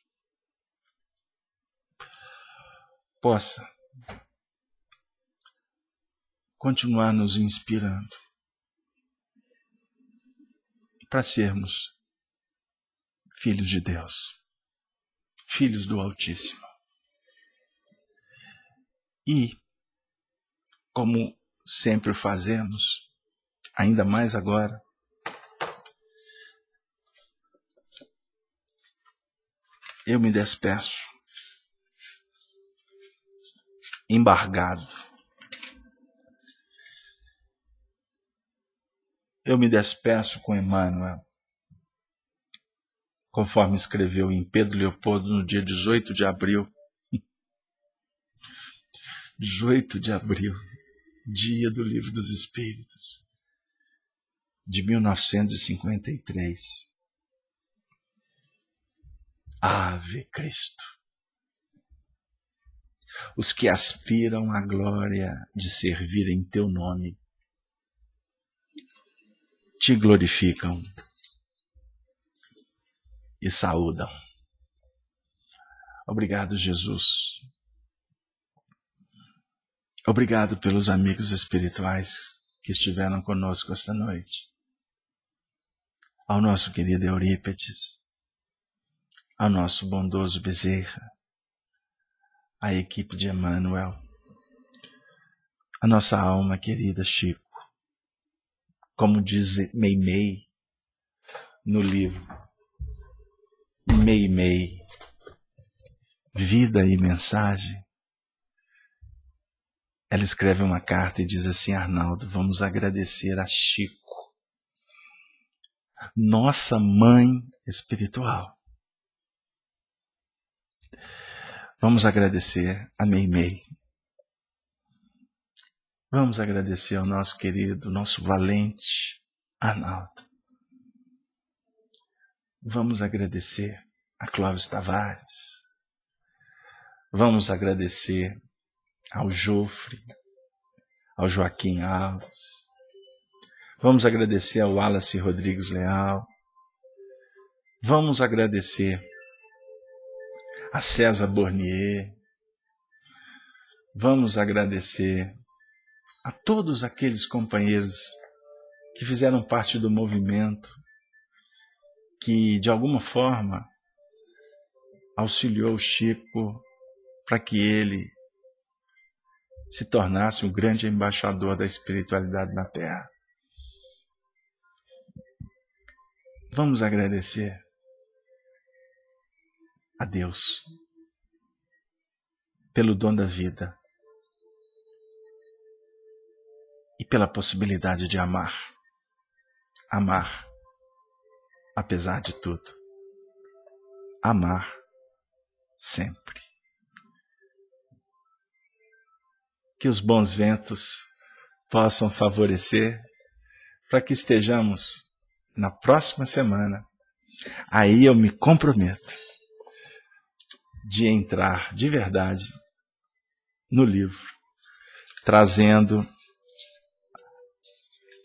possa continuar nos inspirando para sermos filhos de Deus, filhos do Altíssimo. E, como sempre fazemos, ainda mais agora, eu me despeço, embargado. Eu me despeço com Emmanuel, conforme escreveu em Pedro Leopoldo no dia 18 de abril. 18 de abril, dia do Livro dos Espíritos, de 1953. Ave Cristo. Os que aspiram à glória de servir em teu nome, te glorificam e saúdam. Obrigado, Jesus. Obrigado pelos amigos espirituais que estiveram conosco esta noite. Ao nosso querido Eurípides, ao nosso bondoso Bezerra, à equipe de Emmanuel, a nossa alma querida Chico, como diz Meimei no livro Meimei, Vida e Mensagem. Ela escreve uma carta e diz assim: Arnaldo, vamos agradecer a Chico, nossa mãe espiritual. Vamos agradecer a Meimei. Vamos agradecer ao nosso querido, nosso valente Arnaldo. Vamos agradecer a Clóvis Tavares. Vamos agradecer ao Jofre, ao Joaquim Alves. Vamos agradecer ao Wallace Rodrigues Leal. Vamos agradecer a César Bornier. Vamos agradecer a todos aqueles companheiros que fizeram parte do movimento, que de alguma forma auxiliou o Chico para que ele se tornasse um grande embaixador da espiritualidade na Terra. Vamos agradecer a Deus pelo dom da vida e pela possibilidade de amar. Amar, apesar de tudo. Amar sempre. Que os bons ventos possam favorecer para que estejamos na próxima semana. Aí eu me comprometo de entrar de verdade no livro trazendo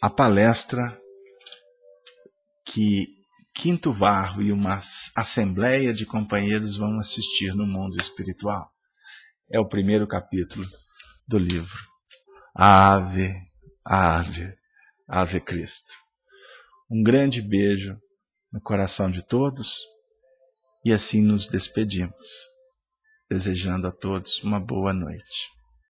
a palestra que Quinto Varro e uma assembleia de companheiros vão assistir no mundo espiritual. É o primeiro capítulo do livro. Ave, Ave, Ave Cristo. Um grande beijo no coração de todos e assim nos despedimos, desejando a todos uma boa noite.